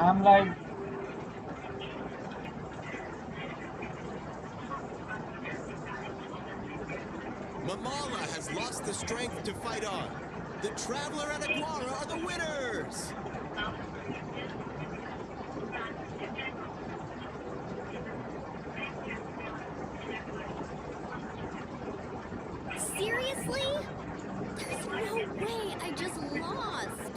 I'm like, Mamala has lost the strength to fight on. The Traveler and Aguara are the winners! Seriously? There's no way I just lost.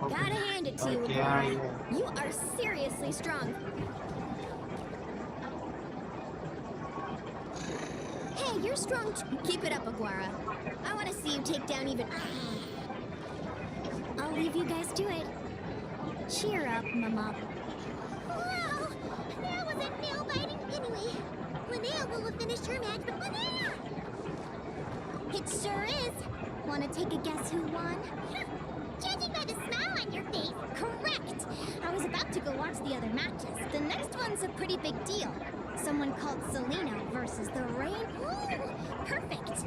Gotta hand it to you, Aguara. You are seriously strong. Hey, you're strong too. Keep it up, Aguara. I want to see you take down even... I'll leave you guys to it. Cheer up, Mama. Wow! That was a nail-biting... Anyway, Linnea will have finished her match, but Linnea! It sure is. Want to take a guess who won? Judging by the smile on your face, correct! I was about to go watch the other matches. The next one's a pretty big deal. Someone called Selena versus the Rain. Ooh, perfect!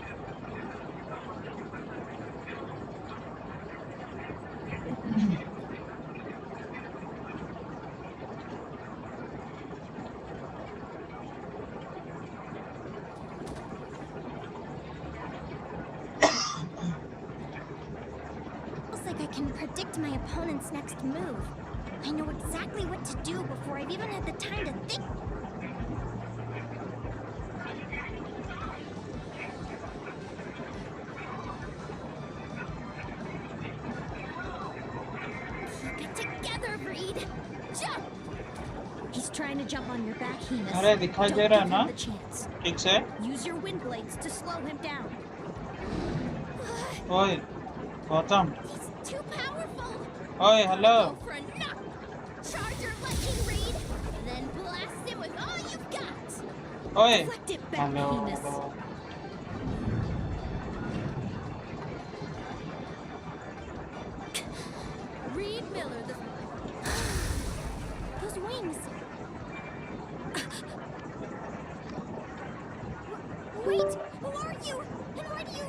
I can predict my opponent's next move. I know exactly what to do before I've even had the time to think. Keep it together, Reed. Jump! He's trying to jump on your back, Hemus. अरे दिखाई दे रहा है ना? ठीक से? Use your wind blades to slow him down. ओए, Gautam. Too powerful. Oi, hello. Go for a knock. Charge your lightning, Reed. Then blast it with all you've got. Oi. Reflect it back, Hello. Hemus. Reed Miller, those wings. Wait, who are you? And why do you...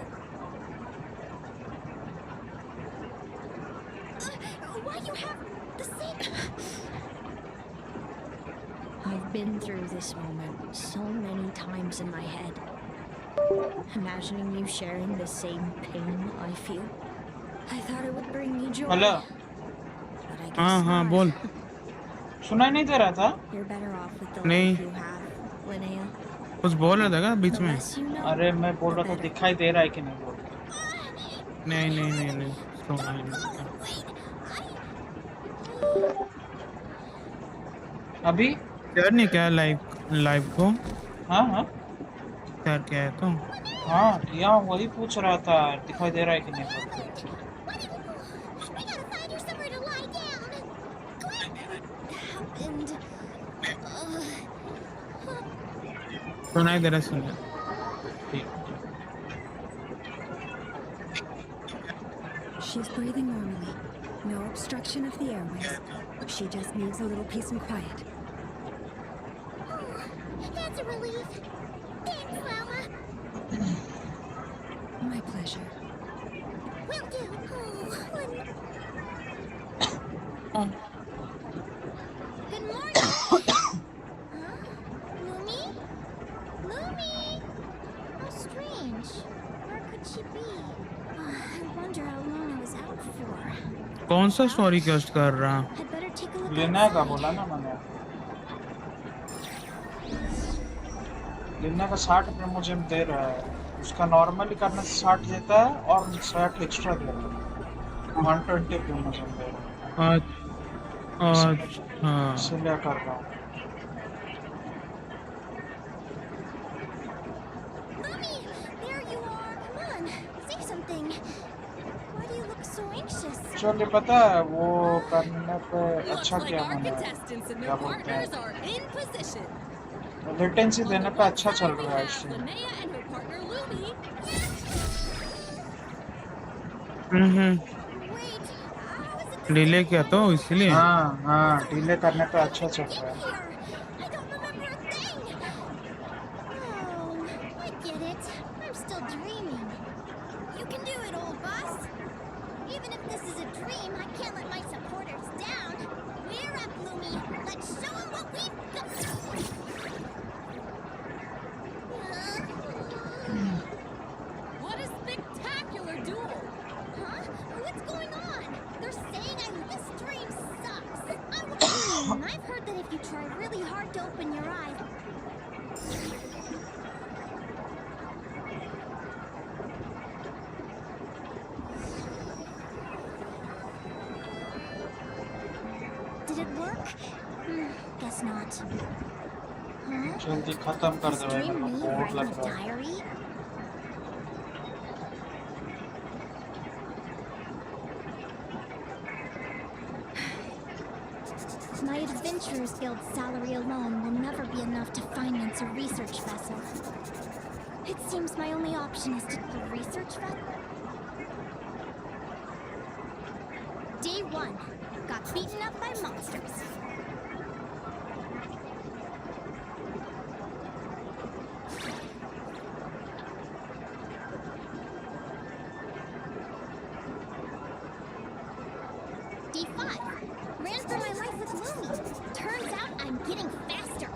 Why you have the same... I've been through this moment so many times in my head. Imagining you sharing the same pain I feel. I thought it would bring me joy. Hello. But I guess not. बोल. सुनाई नहीं दे रहा था? You're better off with the नहीं. life you have, Linnea. कुछ बोल रहा था क्या बीच The में? less you know, अरे मैं बोल the रहा था better. दिखाई दे रहा है कि नहीं बोल. नहीं नहीं नहीं नहीं. सुना नहीं. अभी? यार नहीं क्या लाइव को? हाँ हाँ. यार क्या है तो? हाँ यहाँ वही पूछ रहा था दिखाई दे रहा है कि नहीं बोल. We gotta find her somewhere to lie down. Quick! Happened. सुनाई दे रहा सुना. She's breathing normally. No obstruction of the airways. She just needs a little peace and quiet. That's a relief. Thanks, Mama. My pleasure. Will do. Good morning. Huh? Lumi? Lumi? How strange. Where could she be? I wonder how long I was out for. कौन सा story cast कर रहा? I'd better take a look लेना का outside. बोला ना मैंने. लेना का 60 प्रमोशन दे रहा है. उसका नॉर्मली करने से 60 देता है और 60 एक्स्ट्रा देता है. 120 प्रमोशन दे रहा है. हाँ. इसलिए कर रहा हूँ. Mommy, there you are. Come on, say something. Why do you look so anxious? चलिए पता है वो करने पे अच्छा Looks like क्या our मना है. contestants and क्या their बोलते हैं? partners are in position. Latency देने पे अच्छा चल रहा है stream. Linnea and her partner Lumi. Hmm. Wait, how is it delay किया तो इसलिए। हाँ हाँ, डिले करने पे अच्छा चल get रहा है। here? I don't remember a thing. Oh, I get it. I'm still dreaming. You can do it, old boss. Even if this is a dream, I can't let my supporters down. We're up, Lumi. Let's show them what we've got. What a spectacular duel! Huh? What's going on? They're saying this dream sucks. I've heard that if you try really hard to open your eyes, did it work? Guess not. Huh? जल्दी खत्म कर Is दो भाई, dream मेरे me को bore writing लग a रहा है। diary? My Adventurers Guild salary alone will never be enough to finance a research vessel. It seems my only option is to a research vessel. Day 1. Got beaten up by monsters. Day 5. Ran for my life with Lumi. Turns out I'm getting faster.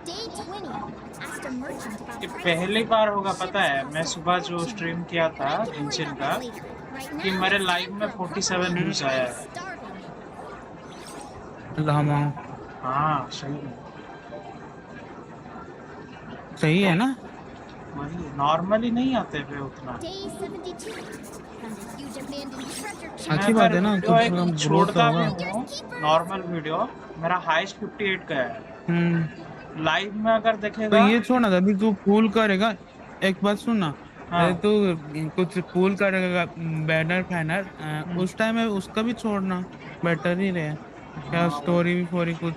Day 20. Asked a merchant about ये prices. पहली बार होगा, Ships पता है, cost मैं a सुबह जो fortune. Stream किया But था I can worry जिनशिन about का, that later. Right कि now, मेरे it's लाइव time में for a 47 proper views meal. आया I'm है। starving. लामा हाँ सही में, सही है ना। वही नॉर्मली नहीं आते थे उतना। Day 72. Found a huge abandoned treasure chest. मैं अच्छी अगर बात है ना, वीडियो कुछ एक ग्रोथ छोड़ता भी होगा। हूँ, नॉर्मल वीडियो, मेरा हाईएस्ट 58 का है। हम्म। लाइव में अगर तो देखेगा, ये छोड़ना था, अभी तू पूल करेगा। एक बात सुनना, हाँ, तू कुछ पूल करेगा बैनर फैनर, उस टाइम में उसका भी छोड़ना बेटर ही रहे। क्या हाँ स्टोरी भी फोरी कुछ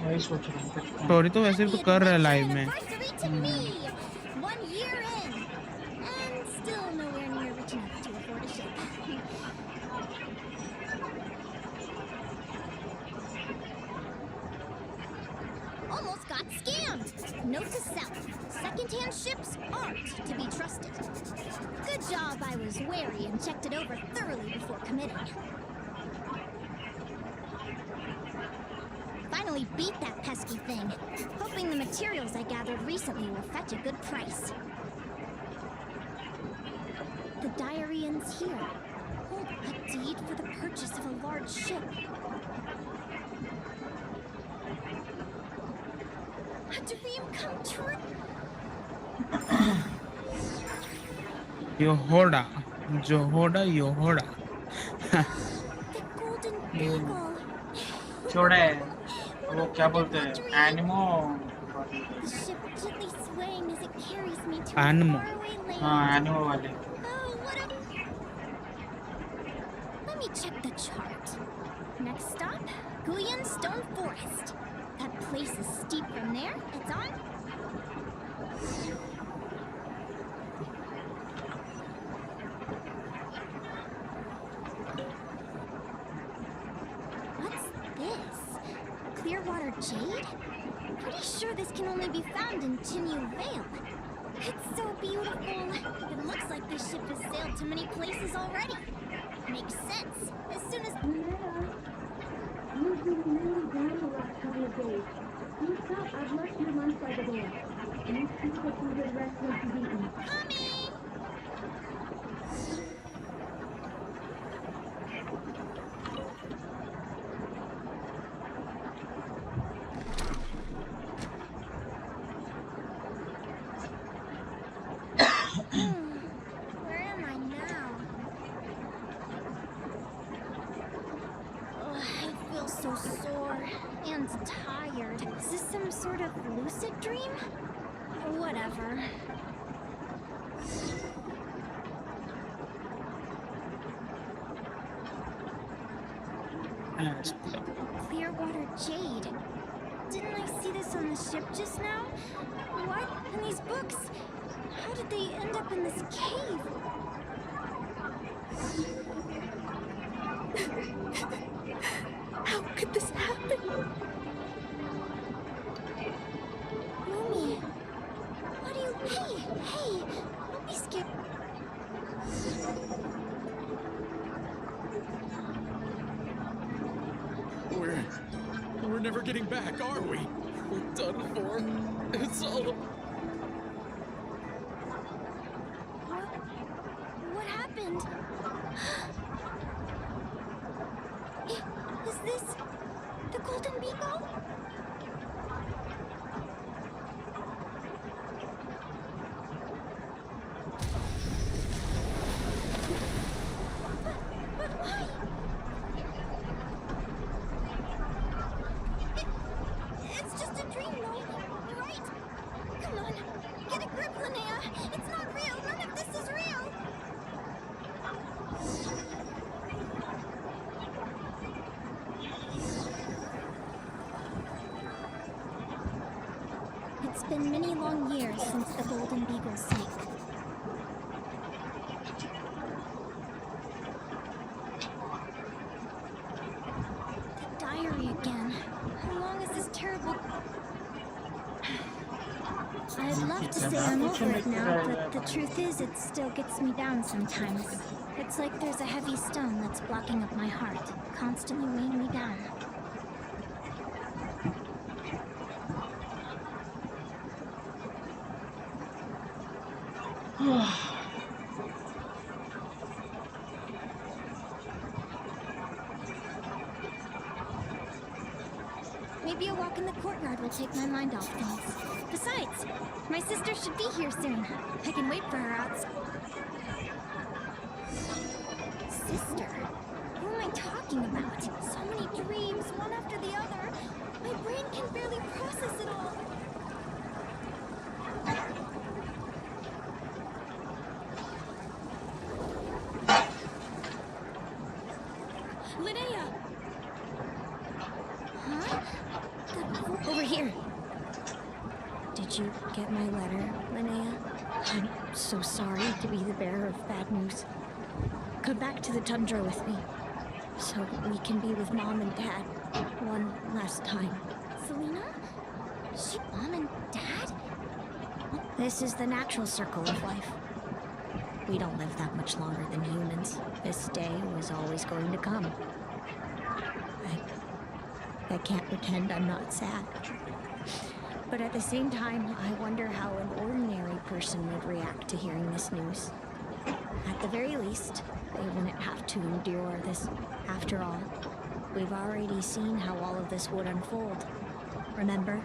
वही सोच रहा हूँ, देखता हूँ। स्टोरी तो वैसे भी तो Happy कर रहा है adventure लाइव में। anniversary to me! 1 year in. And still nowhere near rich enough to afford a ship. Almost got scammed! Note to self. Second-hand ships aren't to be trusted. Good job I was wary and checked it over thoroughly before committing. Finally beat that pesky thing. Hoping the materials I gathered recently will fetch a good price. The diary ends here. Hold a deed for the purchase of a large ship. A dream come true. योहोडा योहोडा। The golden beagle. छोड़े, वो क्या बोलते हैं, Dream. एनिमो। The ship gently swaying as it carries me to a Animo. faraway land. हाँ, एनिमो वाले। Oh, what a... Let me check the chart. Next stop, Guyan Stone Forest. That place is steep from there. It's on. What's this? Clearwater jade? Pretty sure this can only be found in Chinyu Vale. It's so beautiful. It looks like this ship has sailed to many places already. Makes sense. As soon as... You've been really down the last couple of days. You stop, I've left your lunch by the door. You two get some good rest once you've eaten. Coming! Where am I now? Ugh, I feel so sore and tired. Is this some sort of lucid dream? Whatever. Yes. Clearwater jade. Didn't I see this on the ship just now? What? And these books? How did they end up in this cave? How could this happen? Lumi, what do you... Hey! Don't be scared. We're never getting back, are we? We're done for. It's all. What happened? Is this the Golden Beagle? But why? It's just a dream, though, right? Come on, get a grip, Linnea. It's not real. None of this is real. It's been many long years since the Golden Beagle sank. The diary again. How long is this terrible... I'd love to say I'm over it now, but the truth is it still gets me down sometimes. It's like there's a heavy stone that's blocking up my heart, constantly weighing me down. Maybe a walk in the courtyard will take my mind off things. Besides, my sister should be here soon. I can wait for her outside. Sister? Who am I talking about? So many dreams, one after the other. My brain can barely process it all. Linnea! Huh? Over here. Did you get my letter, Linnea? I'm so sorry to be the bearer of bad news. Come back to the tundra with me, so we can be with Mom and Dad one last time. Selena? Mom and Dad? This is the natural circle of life. We don't live that much longer than humans. This day was always going to come. I can't pretend I'm not sad. But at the same time, I wonder how an ordinary person would react to hearing this news. At the very least, they wouldn't have to endure this. After all, we've already seen how all of this would unfold. Remember?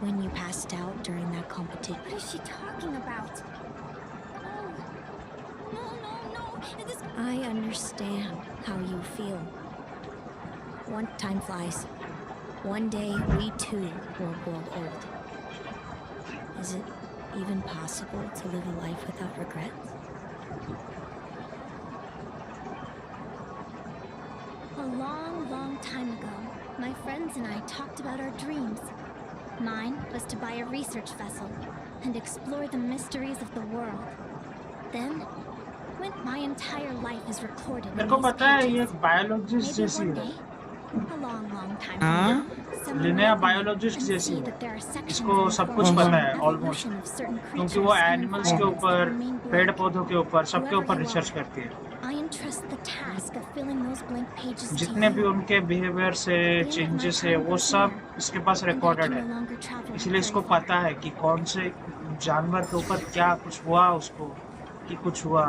When you passed out during that competition. What is she talking about? No. This... I understand how you feel. One time flies. One day, we too will grow old. Is it even possible to live a life without regrets? A long time ago, my friends and I talked about our dreams. Mine was to buy a research vessel and explore the mysteries of the world. Then, when my entire life is recorded in मेरे को these पता है ये pages, biologist maybe जैसी one है. day, a long time हाँ? from now, someone लिनेया will open it biologist and जैसी see है. that there are sections इसको in सब the कुछ formation पता है and almost, evolution of certain क्योंकि वो creatures and एनिमल्स के environments that ऊपर, remain पेड़ blank. पौधों के ऊपर, सबके Whoever ऊपर you रिसर्च are, करती है. I entrust the task of filling those blank pages to जितने भी you. उनके बिहेवियर से The end of my changes है time वो goes सब near, इसके पास and I रिकॉर्डेड can है. no longer travel इसलिए very इसको far. पता है कि कौन से जानवर के ऊपर क्या कुछ हुआ, उसको कि कुछ हुआ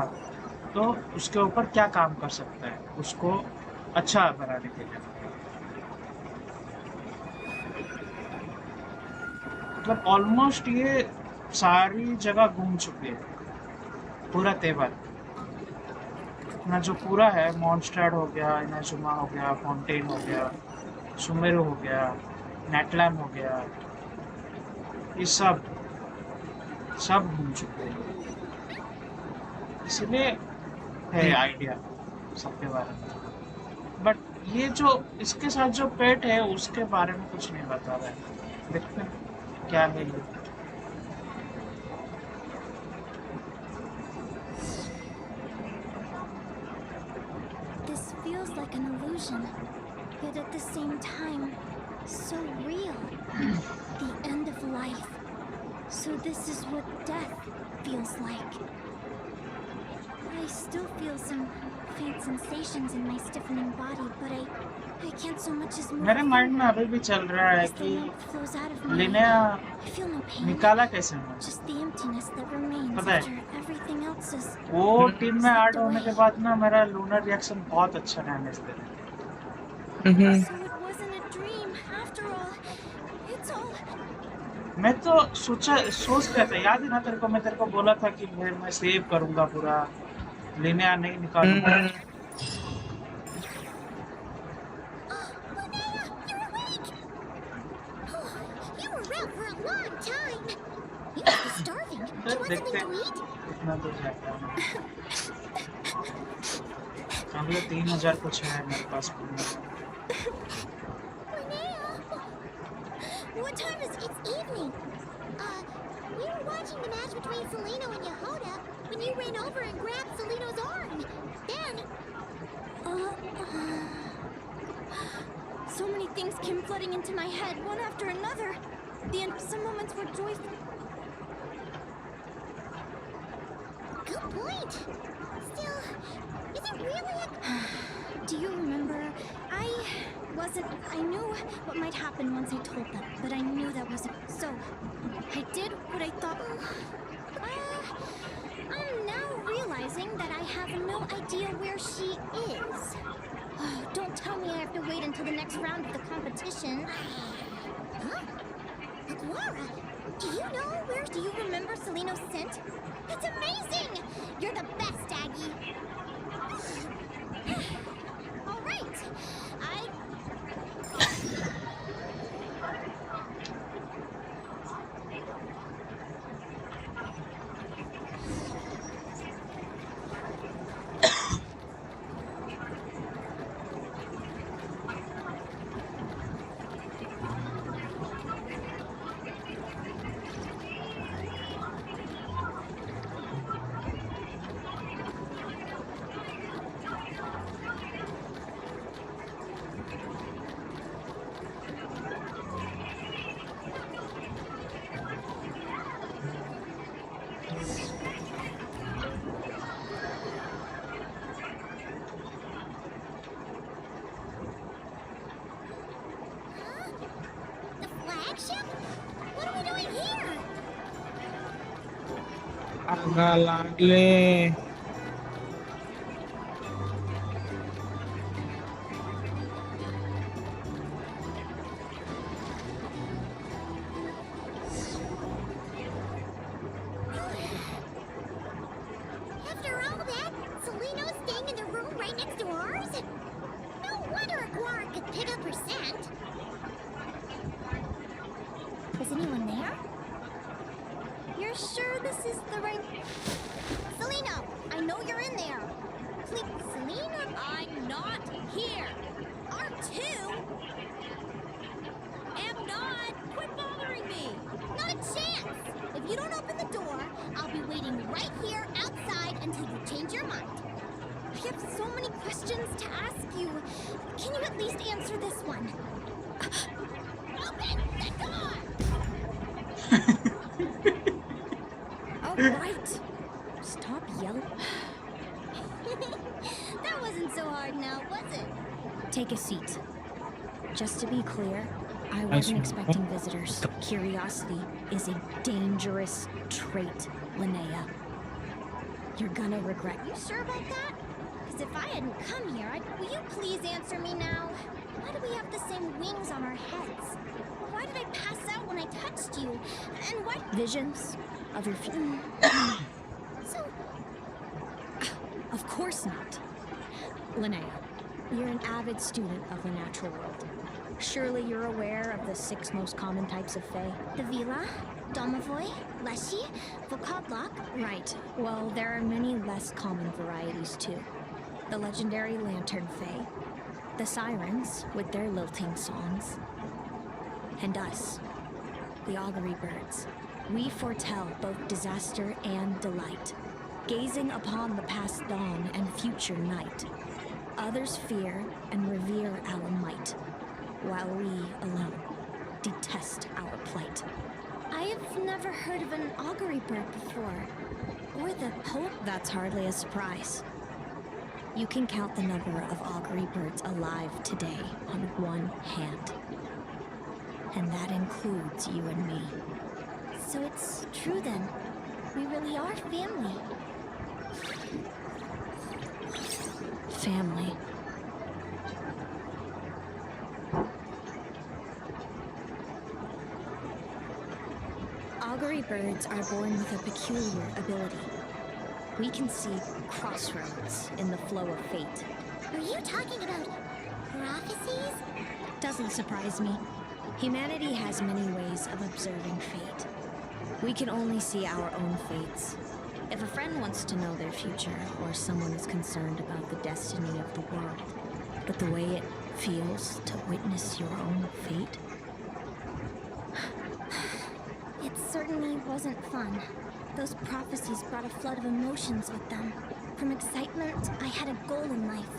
तो उसके ऊपर क्या काम कर सकता है, उसको अच्छा बनाने के लिए. मतलब ऑलमोस्ट ये सारी जगह घूम चुके हैं, पूरा तेवर ना, जो पूरा है मॉन्स्टर्ड हो गया, इनाजुमा हो गया, फाउंटेन हो गया, सुमेरु हो गया, नेटलैम हो गया, ये सब घूम चुके हैं. इसलिए है आइडिया सबके बारे में. बट ये जो इसके साथ जो पेट है उसके बारे में कुछ नहीं बता रहा है। देखते हैं क्या है ये। This feels like an illusion, yet at the same time, so real. The end of life. So this is what death feels like. I still feel some faint sensations in my stiffening body, but I can't so much as move. मेरे mind में अभी भी चल रहा है As the कि lump flows out of my लिनेया I feel no pain. निकाला कैसे मैं। Just the emptiness that remains पता है after everything else is. वो टीम में ऐड होने के बाद ना मेरा लूनर रिएक्शन बहुत अच्छा डैमेज दे रहा है। So it wasn't a dream after all. It's all. मैं तो सोच रहा था, याद है ना तेरे को, मैं तेरे को बोला था कि मैं सेव करूंगा पूरा, लिनेया नहीं निकालूंगा। Linnea, you're awake! You were out for a long time. You must be starving. Do you want देखते something to eat? कितना दूर जाता है। अगले 3000 कुछ है मेरे पास। Linnea! What time is it? It's evening. We were watching the match between Seleno and Yehoda when you ran over and grabbed Seleno's arm. Then... So many things came flooding into my head, one after another. Some moments were joyful. Good point. Still, is it really a... Do you remember? I knew what might happen once I told them, but I knew that wasn't... So, I did what I thought... I'm now realizing that I have no idea where she is. Oh, don't tell me I have to wait until the next round of the competition. Huh? Aguara, do you know where... Do you remember Seleno's scent? It's amazing! You're the best, Aggie. All right. agak लागले. After all that, Seleno's staying in the room right next to ours? No wonder Aguara could pick up her scent. Is anyone there? You're sure this is the right... Seleno, I know you're in there. Please, Selena? I'm not here. R2? Am not. Quit bothering me. Not a chance! If you don't open the door, I'll be waiting right here outside until you change your mind. I have so many questions to ask you. Can you at least answer this one? Open the door! All right. Stop yelling. That wasn't so hard now, was it? Take a seat. Just to be clear, I wasn't expecting visitors. Curiosity is a dangerous trait, Linnea. You're gonna regret. You sure about that? Because if I hadn't come here, will you please answer me now? Why do we have the same wings on our heads? Why did I pass out when I touched you? And what? Visions of your future. So... Of course not. Linnea, you're an avid student of the natural world. Surely you're aware of the 6 most common types of Fae. The Vila, Domovoy, Leshy, Vokadlok. Right. Well, there are many less common varieties too. The legendary Lantern Fae, The sirens, with their lilting songs. And us, the augury birds. We foretell both disaster and delight, gazing upon the past dawn and future night. Others fear and revere our might, while we alone detest our plight. I have never heard of an augury bird before. Or the poet. That's hardly a surprise. You can count the number of augury birds alive today on one hand. And that includes you and me. So it's true then. We really are family. Family. Augury birds are born with a peculiar ability. We can see crossroads in the flow of fate. Are you talking about prophecies? Doesn't surprise me. Humanity has many ways of observing fate. We can only see our own fates. If a friend wants to know their future, or someone is concerned about the destiny of the world, but the way it feels to witness your own fate, It certainly wasn't fun. Those prophecies brought a flood of emotions with them. From excitement, I had a goal in life.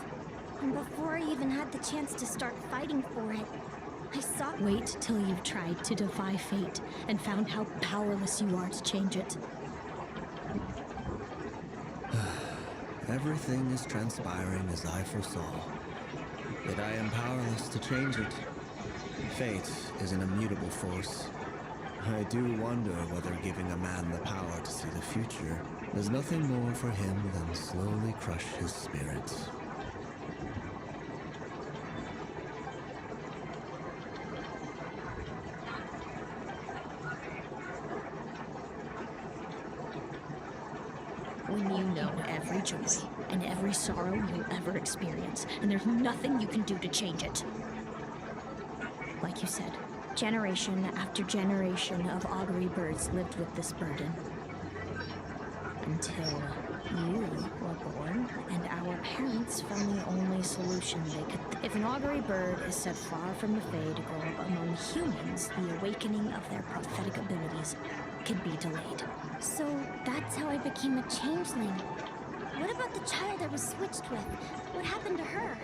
And before I even had the chance to start fighting for it, I saw— wait till you've tried to defy fate and found how powerless you are to change it. Everything is transpiring as I foresaw, yet I am powerless to change it. Fate is an immutable force. I do wonder whether giving a man the power to see the future does nothing more for him than slowly crush his spirit. When you know every joy and every sorrow you'll ever experience, and there's nothing you can do to change it. Like you said, generation after generation of augury birds lived with this burden. Until you were born, and our parents found the only solution they could. If an augury bird is set far from the Fae to grow up among humans, the awakening of their prophetic abilities can be delayed. So that's how I became a changeling. What about the child I was switched with? What happened to her?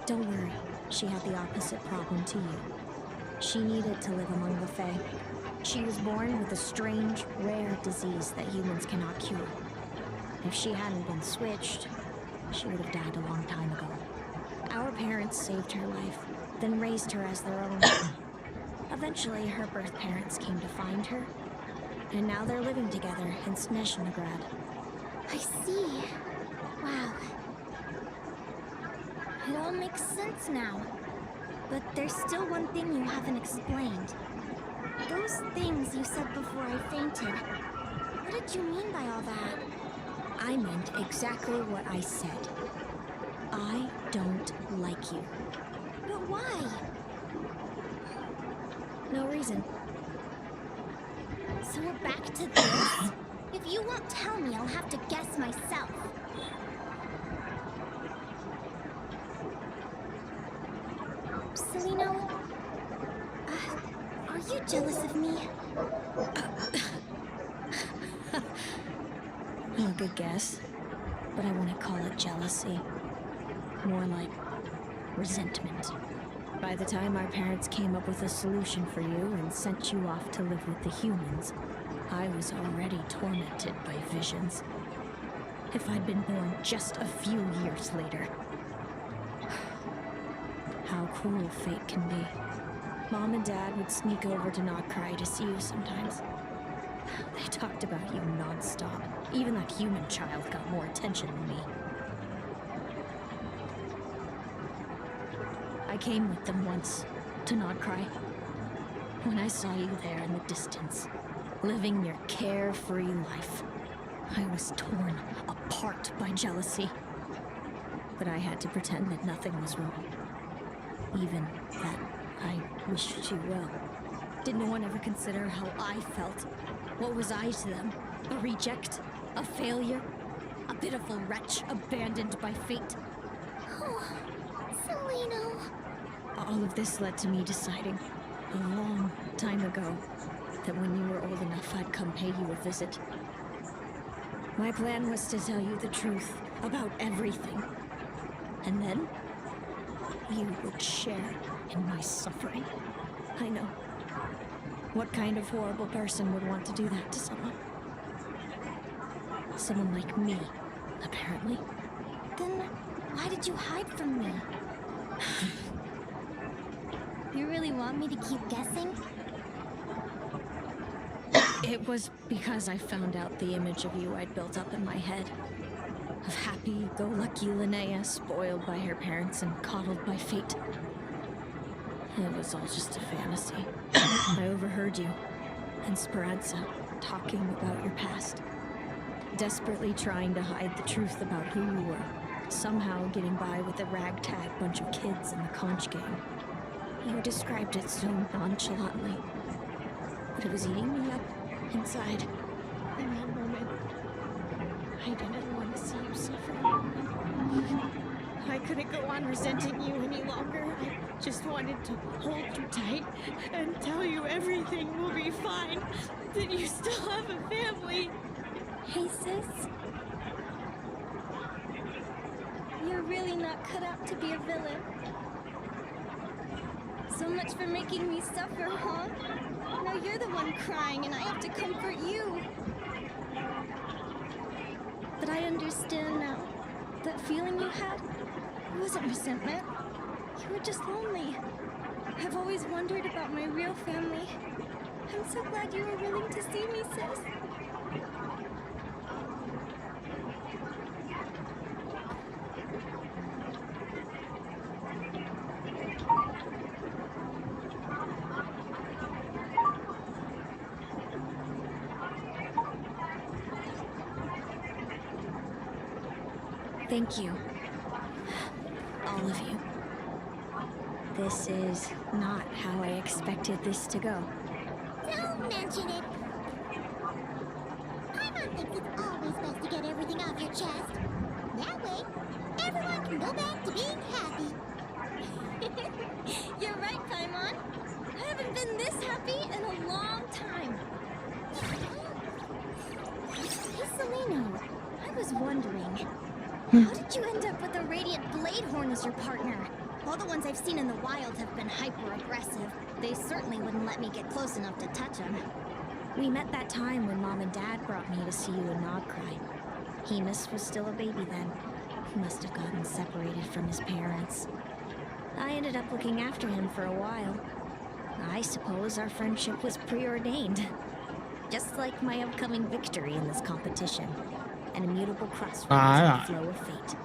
Don't worry, she had the opposite problem to you. She needed to live among the Fae. She was born with a strange, rare disease that humans cannot cure. If she hadn't been switched, she would have died a long time ago. Our parents saved her life, then raised her as their own. Eventually, her birth parents came to find her, and now they're living together in Snezhnegrad. I see. Wow. It all makes sense now. But there's still one thing you haven't explained. Those things you said before I fainted. What did you mean by all that? I meant exactly what I said. I don't like you. But why? No reason. So we're back to this? If you won't tell me, I'll have to guess myself. Celino, are you jealous of me? Well, good guess. But I wouldn't call it jealousy. More like resentment. By the time our parents came up with a solution for you and sent you off to live with the humans, I was already tormented by visions. If I'd been born just a few years later. How cruel fate can be. Mom and Dad would sneak over to Notcry to see you sometimes. They talked about you non-stop. Even that human child got more attention than me. I came with them once, to Notcry. When I saw you there in the distance, living your carefree life, I was torn apart by jealousy. But I had to pretend that nothing was wrong. Even that I wished you well. Did no one ever consider how I felt? What was I to them? A reject? A failure? A pitiful wretch abandoned by fate? Oh, Celino. All of this led to me deciding a long time ago that when you were old enough, I'd come pay you a visit. My plan was to tell you the truth about everything. And then, you would share in my suffering. I know. What kind of horrible person would want to do that to someone? Someone like me, apparently. Then why did you hide from me? You really want me to keep guessing? It was because I found out the image of you I'd built up in my head. Of happy-go-lucky Linnea, spoiled by her parents and coddled by fate. It was all just a fantasy. I overheard you and Speranza talking about your past. Desperately trying to hide the truth about who you were. Somehow getting by with a ragtag bunch of kids in the conch game. You described it so nonchalantly. But it was eating me up inside. In that moment, I didn't want to see you suffer. I couldn't go on resenting you any longer. I just wanted to hold you tight and tell you everything will be fine. That you still have a family. Hey, sis. You're really not cut out to be a villain. So much for making me suffer, huh? Now you're the one crying and I have to comfort you. But I understand now. That feeling you had, it wasn't resentment. You were just lonely. I've always wondered about my real family. I'm so glad you were willing to see me, sis. Thank you. All of you. This is not how I expected this to go. Don't mention it. Paimon thinks it's always best to get everything off your chest. That way, everyone can go back to being happy. You're right, Paimon. I haven't been this happy in a long time. Hey, Seleno, I was wondering, how did you end up with a Radiant Bladehorn as your partner? All the ones I've seen in the wild have been hyper-aggressive. They certainly wouldn't let me get close enough to touch them. We met that time when Mom and Dad brought me to see you in Nogcry. Hemus was still a baby then. He must have gotten separated from his parents. I ended up looking after him for a while. I suppose our friendship was preordained. Just like my upcoming victory in this competition. An immutable crossroads in the flow of fate.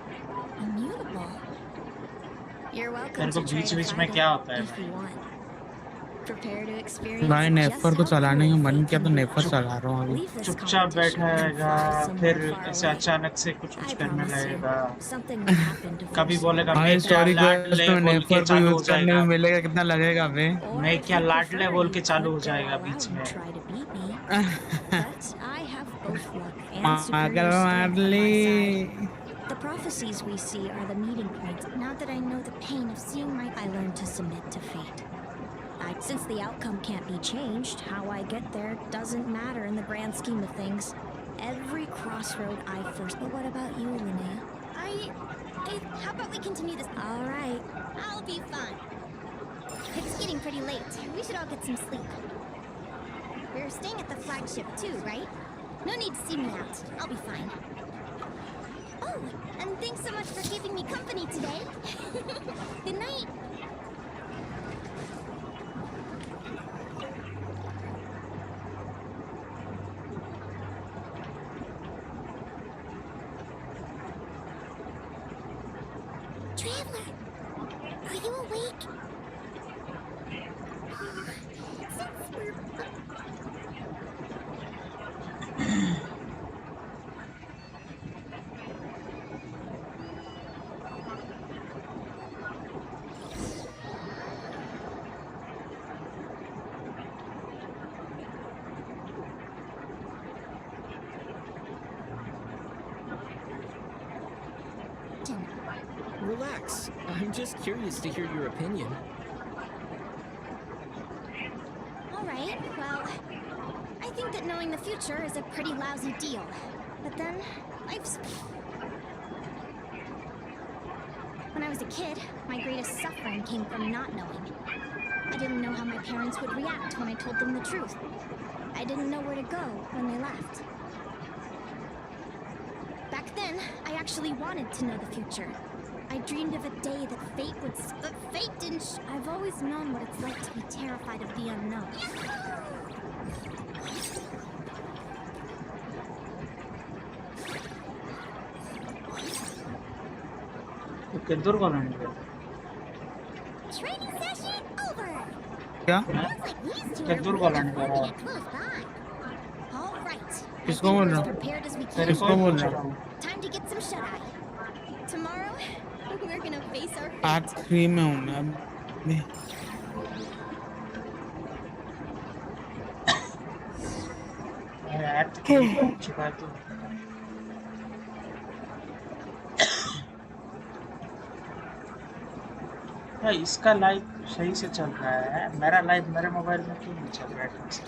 Immutable? You're welcome to try to find it if you want. Prepare to experience भाई नेफर को just how चलाने का cool मन fate किया तो can be. नेफर चला रहा हूँ अभी Leave this चुपचाप competition बैठा and रहेगा, fly somewhere फिर far ऐसे away. अचानक से कुछ I करने promise you, लगेगा. something will happen to कभी force बोलेगा you. मैं भाई क्या स्टोरी लाड क्वेस्ट ले में बोल के नेफर को चालू हो यूज करने जाएगा. में मिलेगा कितना लगेगा बे Or मैं if क्या you लाड ले prefer, बोल you के चालू हो could go जाएगा all बीच out में. and try to beat me. But I have both luck and पागल superior मार strength on my side. Lee The prophecies we see are the meeting points. Now that I know the pain of seeing my... I learned to submit to fate. Since the outcome can't be changed, how I get there doesn't matter in the grand scheme of things. Every crossroad I first... But what about you, Linnea? How about we continue this? All right. I'll be fine. It's getting pretty late. We should all get some sleep. We're staying at the flagship too, right? No need to see me out. I'll be fine. Oh, and thanks so much for keeping me company today. Good night. Traveler, are you awake? Since we're... Relax. I'm just curious to hear your opinion. Alright, well, I think that knowing the future is a pretty lousy deal. But then, life's... When I was a kid, my greatest suffering came from not knowing. I didn't know how my parents would react when I told them the truth. I didn't know where to go when they left. Back then, I actually wanted to know the future. I dreamed of a day that fate would... But fate didn't... I've always known what it's like to be terrified of the unknown. किधर को लाने गए? Training session over! क्या? Sounds like these two किधर are को लाने really गए? putting it close by. All right. I किसको think बोल we're रहा as हूँ? prepared as we तेरे can. को किसको बोल पूछ रहा रहा हूँ? हूँ. Time to get some shut-eye. Tomorrow, we're gonna face our Act fate. 3 में हूँ मैं अभी. यार हो चुका है तो. यार इसका लाइव सही से चल रहा है. मेरा लाइव मेरे मोबाइल में क्यों नहीं चल रहा है ठीक से?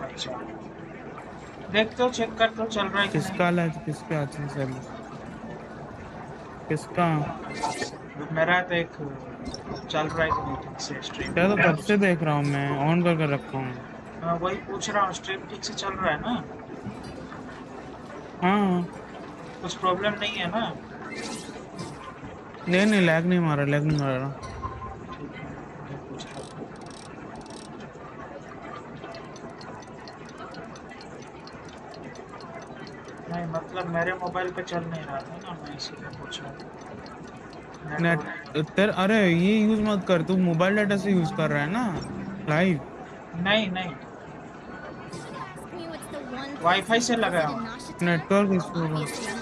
अच्छा. देखते हो चेक करते हो चल रहा है कि नहीं. किसका लाइव किसके हाथ से चल? किसका? मेरा तो एक चल रहा है कि नहीं ठीक से स्ट्रीम. क्या तो कब से देख रहा हूँ मैं ऑन करके रखा हूँ. हाँ वही पूछ रहा हूँ स्ट्रीम ठीक से चल रहा है ना. हाँ कुछ प्रॉब्लम नहीं है ना. नहीं लैग नहीं मारा ठीक है मैं पूछ रहा था. नहीं मतलब मेरे मोबाइल पे चल नहीं रहा था ना मैं इसीलिए पूछ रहा था. नेट तेरे अरे ये यूज मत कर तू मोबाइल डाटा से यूज कर रहा है ना लाइव. नहीं नहीं Ask me what's the one wifi से place you लगाया visit in हूँ. Nashita? नेटवर्क इशू होगा. Obviously.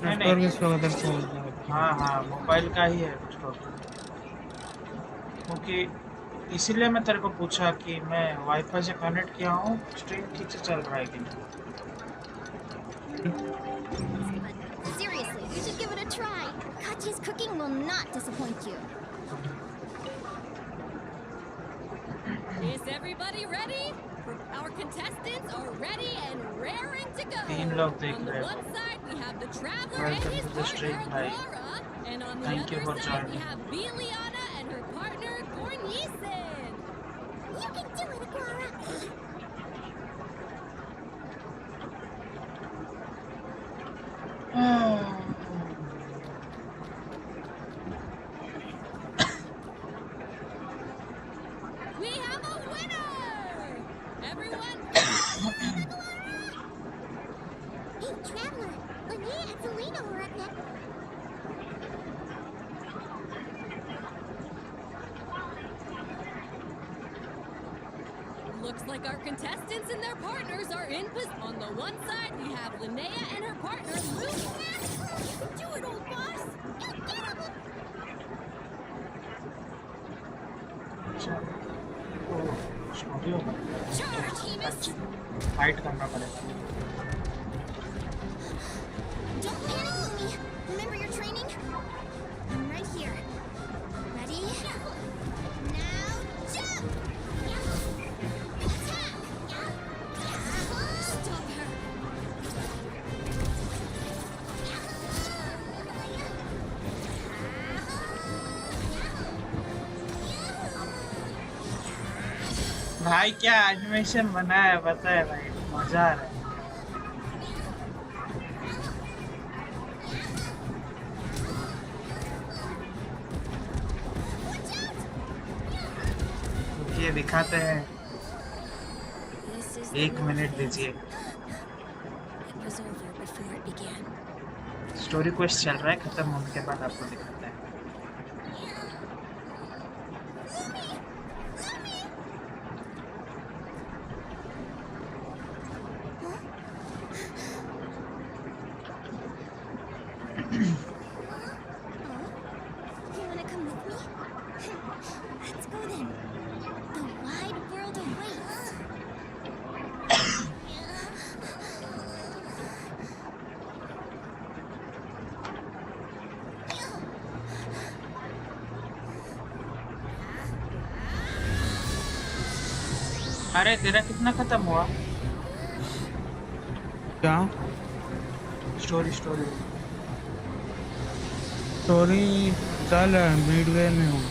नेटवर्क इशू होगा तेरे फोन. हाँ हाँ मोबाइल का ही है कुछ प्रॉब्लम. क्योंकि इसीलिए मैं तेरे को पूछा कि मैं वाईफाई से कनेक्ट किया हूँ स्ट्रीम ठीक से चल रहा है कि नहीं. But seriously, you should give it a try. Kachi's cooking will not disappoint you. Is everybody ready? Our contestants are ready and raring to go. तीन लोग देख On the रहे हैं. one side, we have the traveler and Welcome his to the stream, partner, bhai. Aurora. And on the Thank you other for side, we joining. have Biliana and her partner, Gornisen. You can do it, Aguara. We have a winner! Everyone, Hey, Traveler, Linnea and Selena were at that... looks like our contestants and their partners are in position. On the one side, we have Linnea and her partner, Luke. You can do it, old boss! You get him! अच्छा तो studio में Charge, Hemus! Fight करना पड़ेगा. Don't panic, Lumi. Remember your training? I'm right here. Ready? Now, jump! Attack! Stop her! भाई क्या animation बना है पता है भाई मजा आ रहा है. ये दिखाते हैं. This is 1 मिनट दीजिए. It was over before it began. Story quest चल रहा है खत्म होने के बाद आपको दिखाते हैं. You wanna come with me? Let's go then. The wide world awaits. अरे तेरा कितना खत्म हुआ? क्या स्टोरी स्टोरी चल रहा है, मिड वे में हूँ।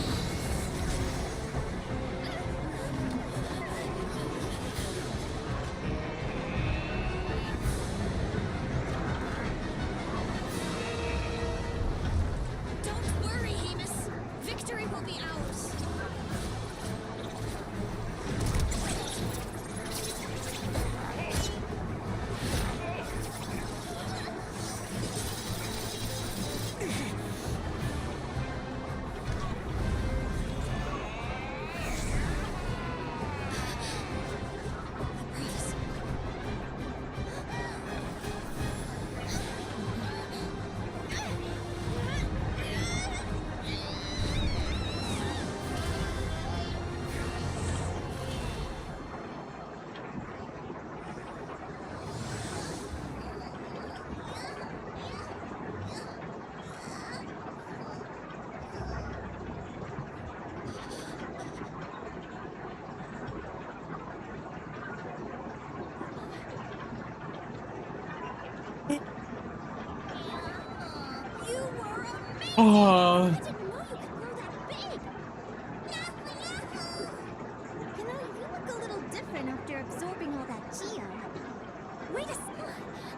Don't worry, Amos. Victory will be ours. You were amazing! Oh, I didn't know you could grow that big! You know, you look a little different after absorbing all that Geo. Wait a second.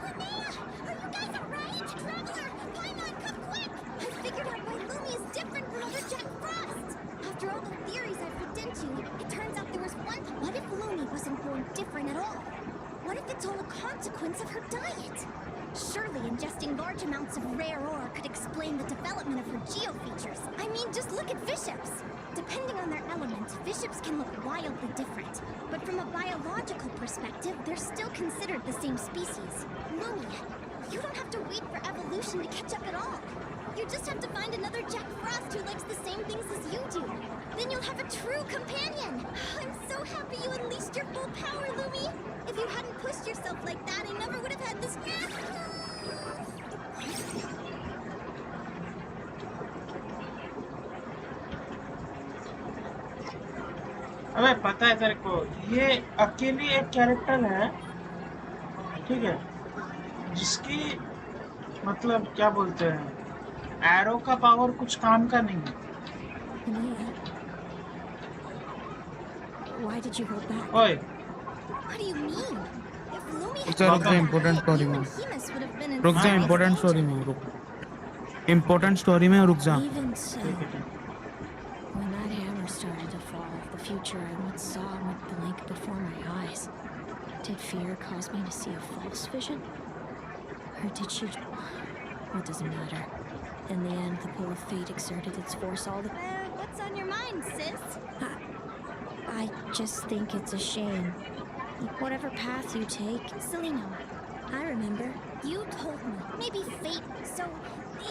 Linnea! Are you guys alright? Traveler! Paimon, come quick! I figured out why Lumi is different from other Jack Frost! After all the theories I've looked into, it turns out there was one. What if Lumi wasn't born different at all? What if it's all a consequence of her diet? Surely ingesting large amounts of rare ore could explain the development of her geo features. I mean, just look at bishops. Depending on their element, bishops can look wildly different. But from a biological perspective, they're still considered the same species. Lumi, you don't have to wait for evolution to catch up at all. You just have to find another Jack Frost who likes the same things as you do. Then you'll have a true companion. I'm so happy you unleashed your full power, Lumi. If you hadn't pushed yourself like that, I never would have had this. अबे पता है तेरे को, ये अकेली एक character है, ठीक है, जिसकी मतलब क्या बोलते हैं, एरो का पावर कुछ काम का नहीं है। Linnea, why did you hold back? ओए What do you mean? If Lumi had रुक जा, been important back, story you में and Hemus would have been in रुक जा, serious important story danger. में रुक, important story में रुक जा। Even so, when that hammer started to fall, the future I once saw went blank before my eyes. Did fear cause me to see a false vision? Or did she... What does it matter? In the end, the pull of fate exerted its force all the... What's on your mind, sis? I just think it's a shame. Whatever path you take... Selena, I remember. you told me. Maybe fate. So,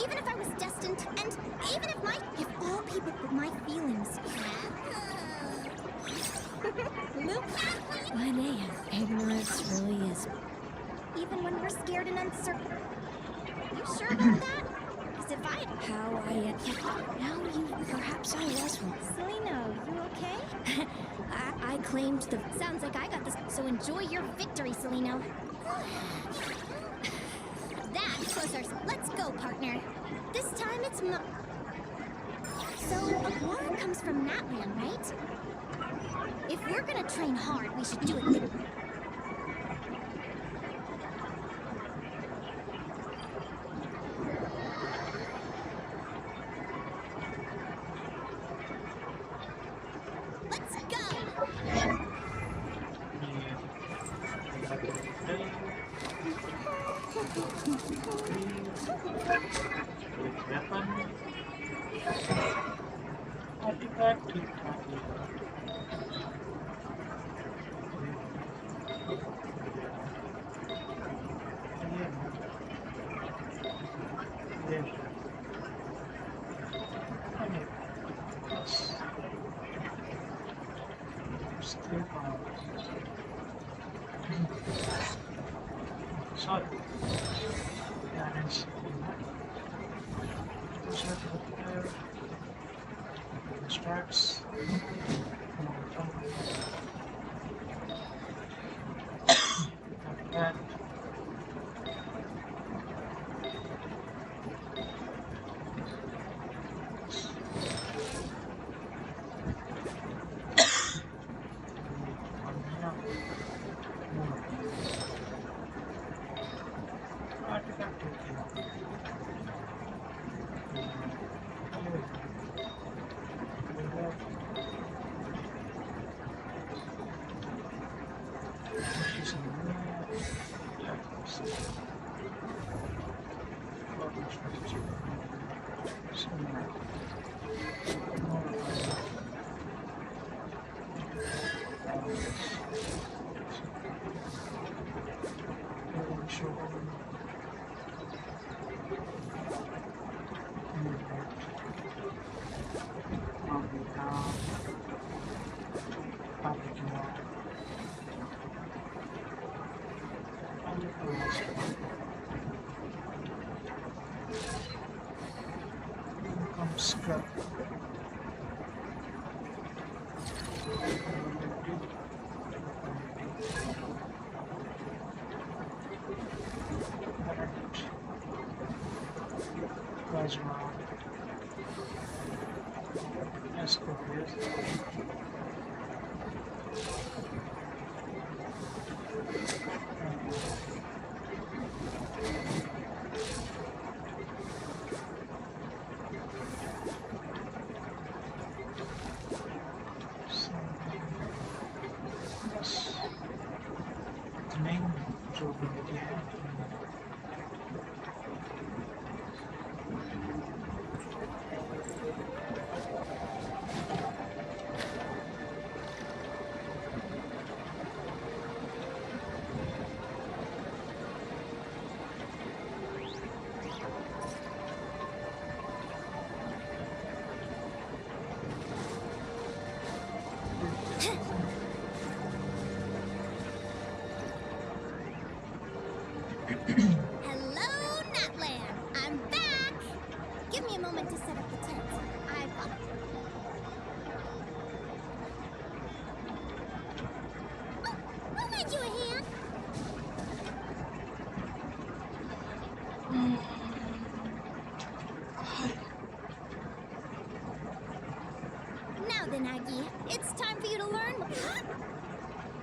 even if I was destined, and even if all people with my feelings... Linnea, ignorance really is... Even when we're scared and uncertain. You sure about that? Because if I... How I... Now you... Perhaps I was wrong. Selena, you okay? I claimed the... Sounds like I got this, so enjoy your victory, Selena. That was our... Let's go, partner. This time it's So, Aguara comes from Natlan, right? If we're gonna train hard, we should do it... Let's go! Sorry. Damage. Distracts. Tajma. Esco ver. Também jogo que é. Hello, Natland! I'm back! Give me a moment to set up the tent. I'll lend you a hand. Now then, Aggie, it's time for you to learn.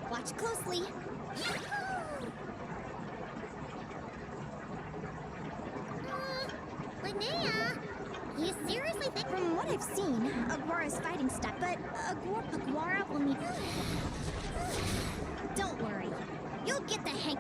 Watch closely. Linnea, you seriously think? From what I've seen, Aguara's fighting stuff, but Aguara will need. Don't worry, you'll get the hang.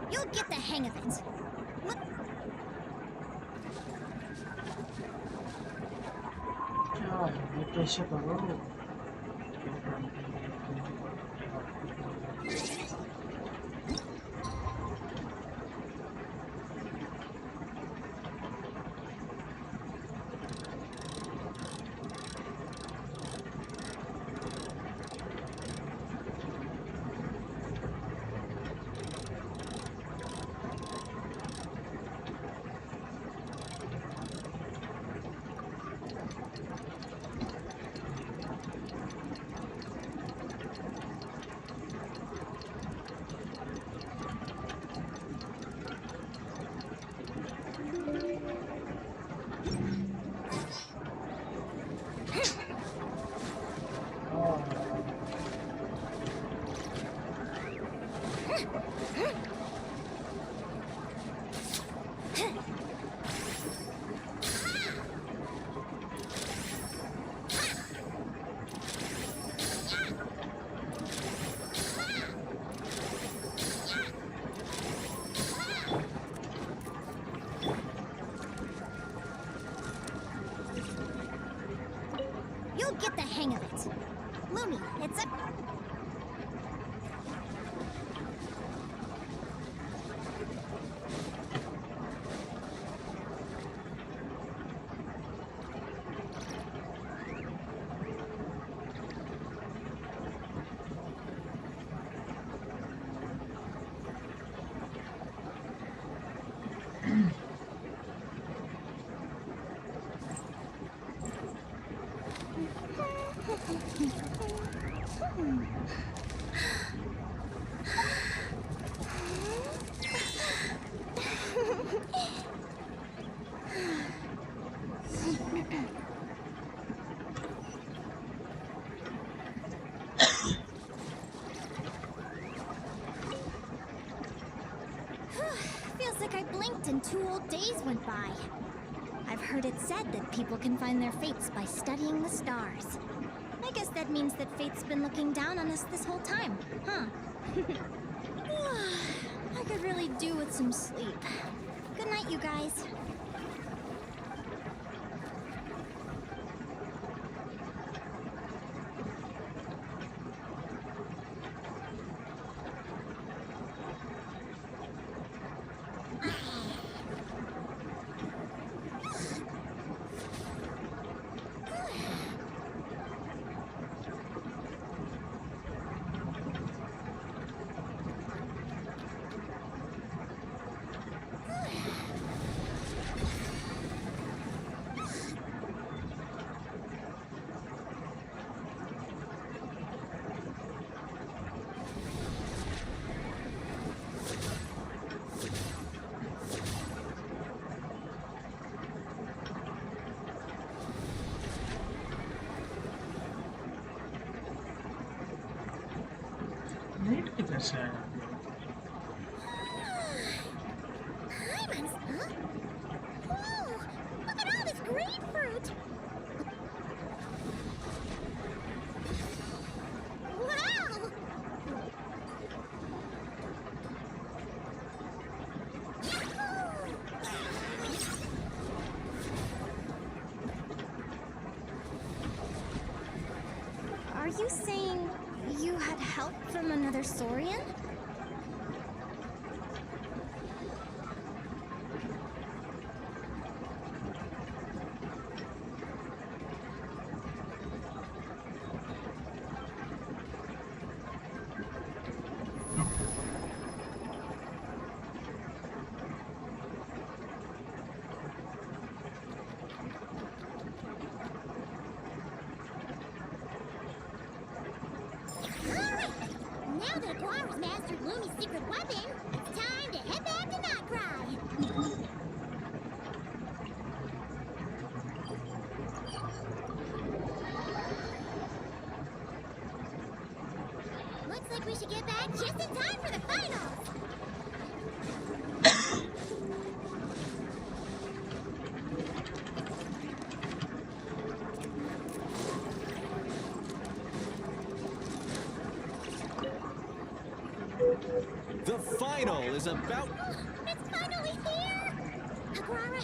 You'll get the hang of it. Look. ये कैसे करो You'll get the hang of it. Lumi, it's a... Feels like I blinked and 2 whole days went by. I've heard it said that people can find their fates by studying the stars. I guess that means that fate's been looking down on us this whole time, huh? I could really do with some sleep. Good night, you guys. Late किधर से आया? Diamonds, huh? Whoa! Look at all this grapefruit! Wow! Are you saying you had help from another Saurian? Now that Aquara's mastered Lumi's secret weapon, it's time to head back to Nightcry. Looks like we should get back just in time for the finals. The final is about... It's finally here! Aquara!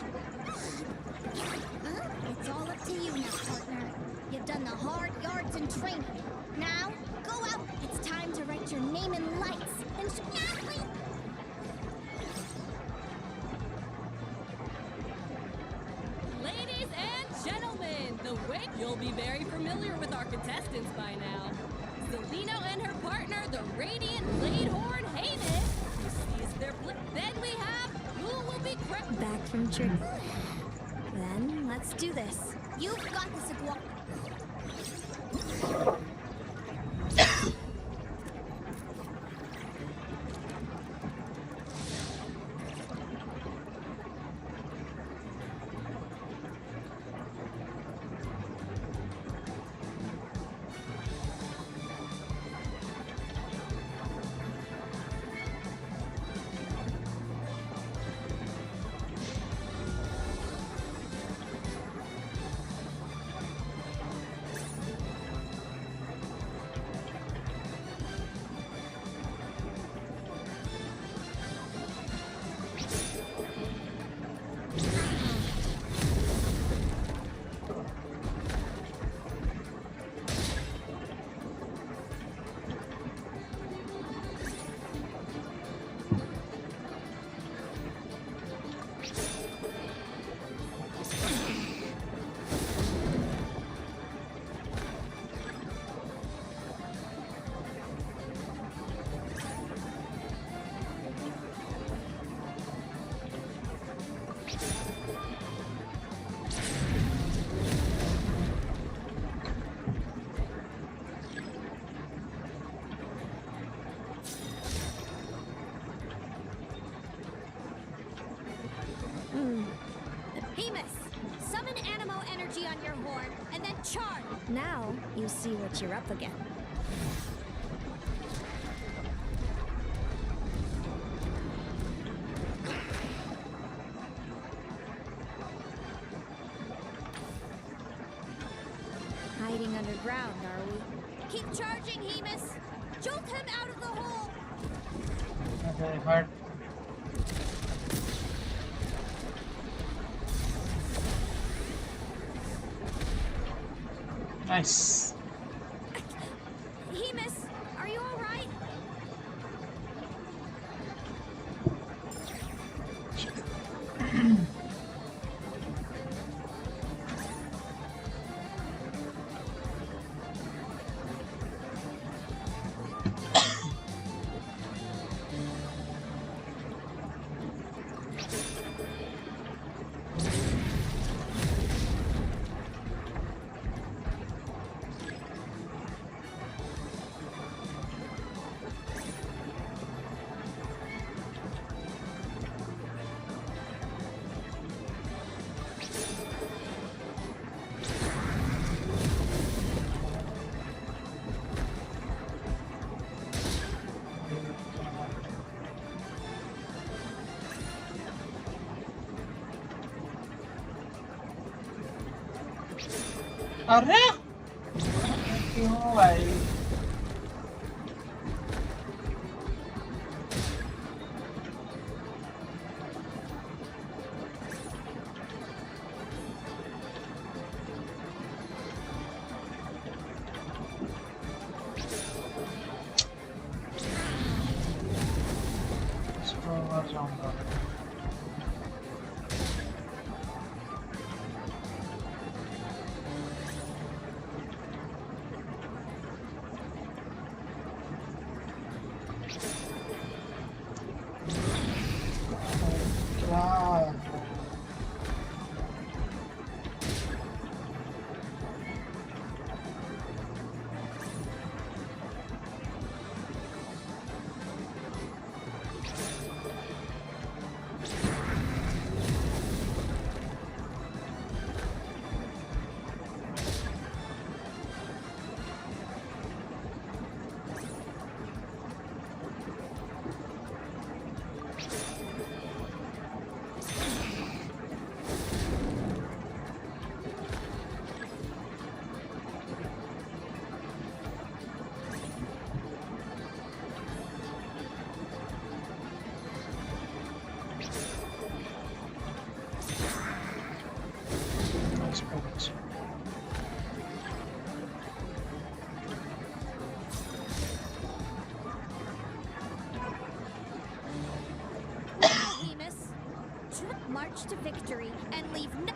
It's all up to you now, partner. You've done the hard yards in training. Now, go out. It's time to write your name in lights. And wait! Ladies and gentlemen, the wake, you'll be very familiar with our contestants by now. Zelino and her partner, the Radiant Bladehorn Haven. You seized their blip. Then we have who will be Back from trick. Then let's do this. You've got this, Aquara. Hemus, summon Animo energy on your horn, and then char. Now you see what you're up against. Hiding underground, are we? Keep charging, Hemus. Jolt him out of the hole. Okay, hard. Nice. Hemus, are you all right? अरे क्यों भाई इसको मर जाऊंगा March to victory and leave no...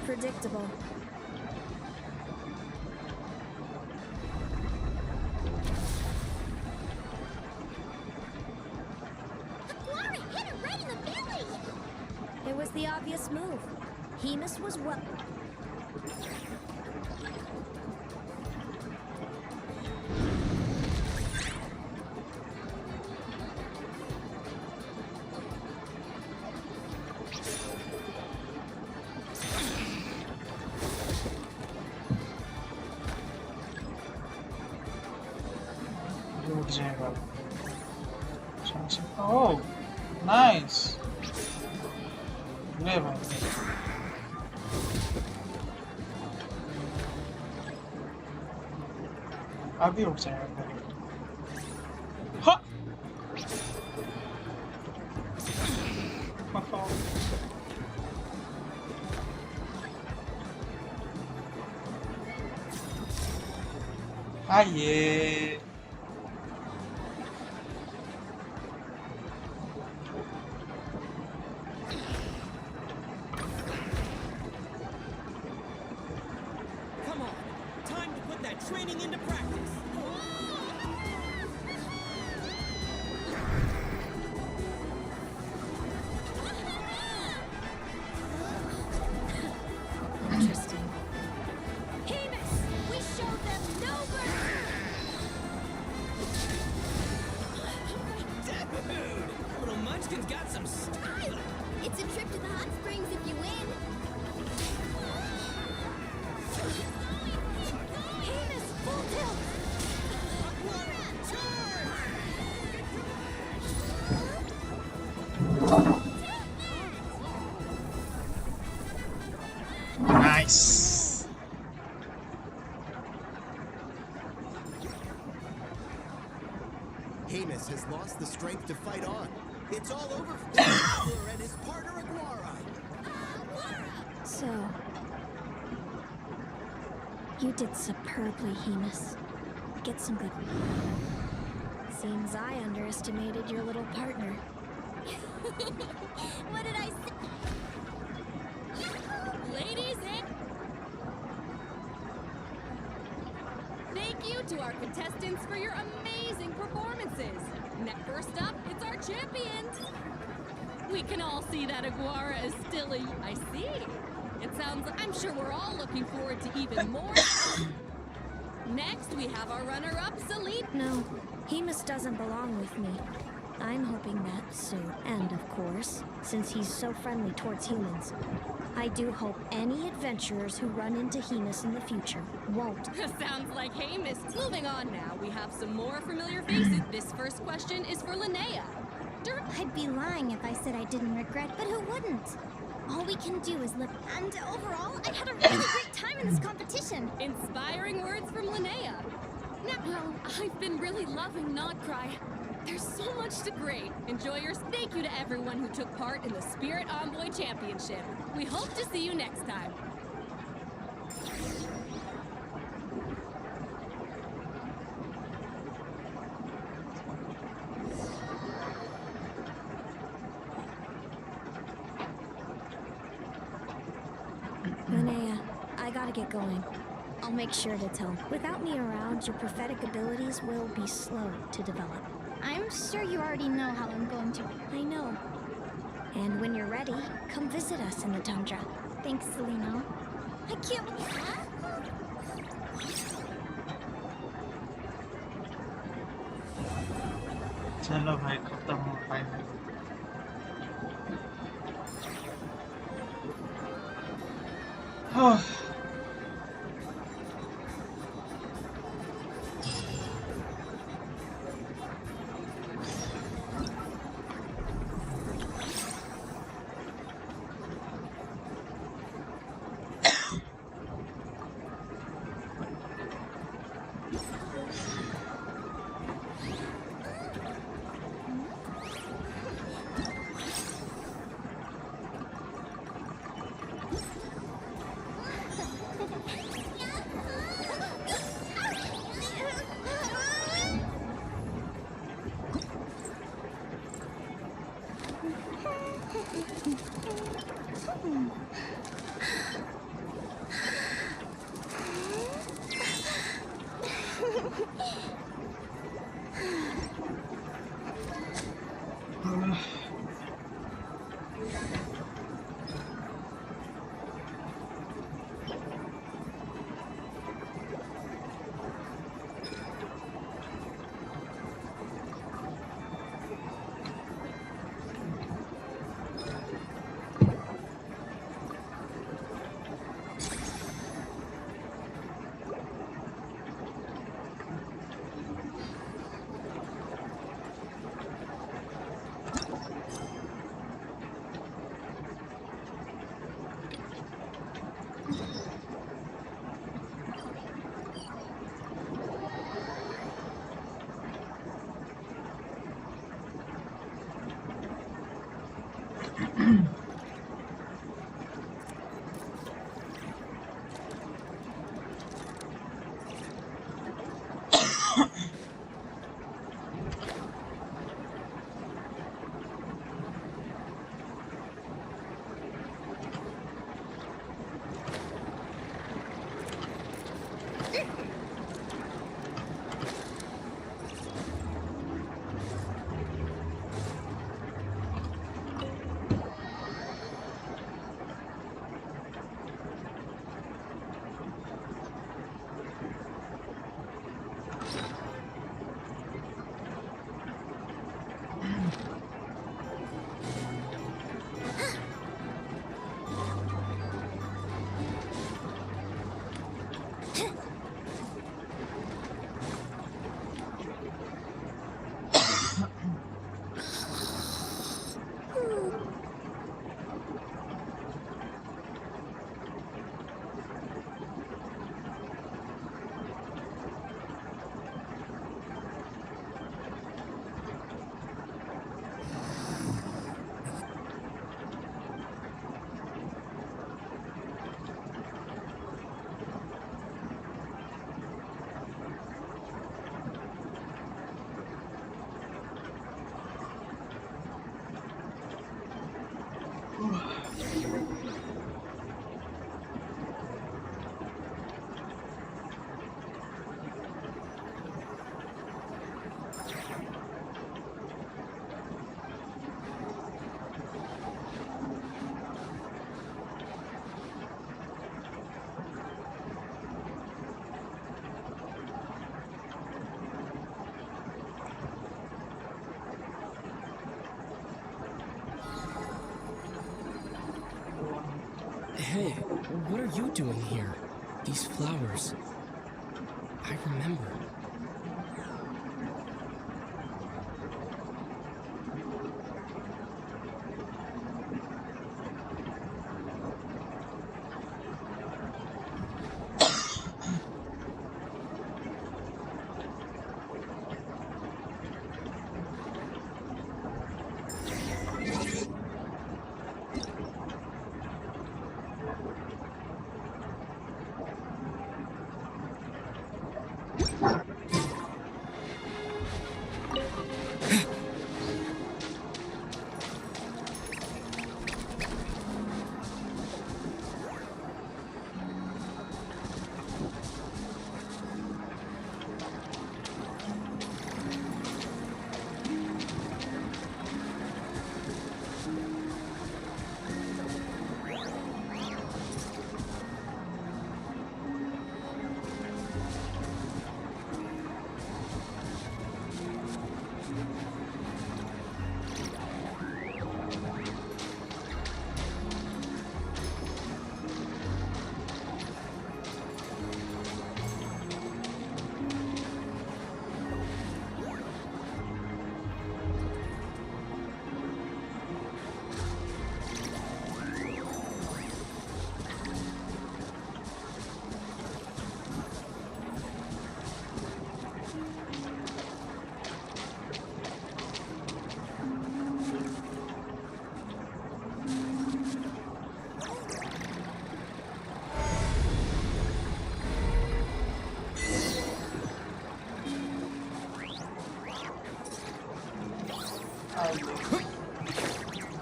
Predictable. It was the obvious move. Hemus was well... Oh, nice. ले भाई अभी रुक जाएगा हाँ आइए Training into practice. Nice. Hamus has lost the strength to fight on. It's all over for the Traveler and his partner Aguara. So, you did superbly, Hemus. Get some good. Seems I underestimated your little partner. What did I say? Ladies and... Thank you to our contestants for your amazing performances. First up, it's our champion. We can all see that Aguara is still a... I see. It sounds like... I'm sure we're all looking forward to even more. Next, we have our runner-up, Celine. No, Hemus doesn't belong with me. I'm hoping that soon. And of course, since he's so friendly towards humans, I do hope any adventurers who run into Hemus in the future won't. Sounds like Hamus. Moving on now, we have some more familiar faces. This first question is for Linnea. I'd be lying if I said I didn't regret, but who wouldn't? All we can do is live. And overall, I had a really great time in this competition. Inspiring words from Linnea. Now, well, I've been really loving Nodcry. There's so much to grade. Enjoy your... Thank you to everyone who took part in the Spirit Envoy Championship. We hope to see you next time. Linnea, I gotta get going. I'll make sure to tell. Without me around, your prophetic abilities will be slow to develop. I'm sure you already know how I'm going to. I know. And when you're ready, come visit us in the tundra. Thanks, Selena. I can't. चलो भाई खत्म हो final Hey, what are you doing here? These flowers. I remember.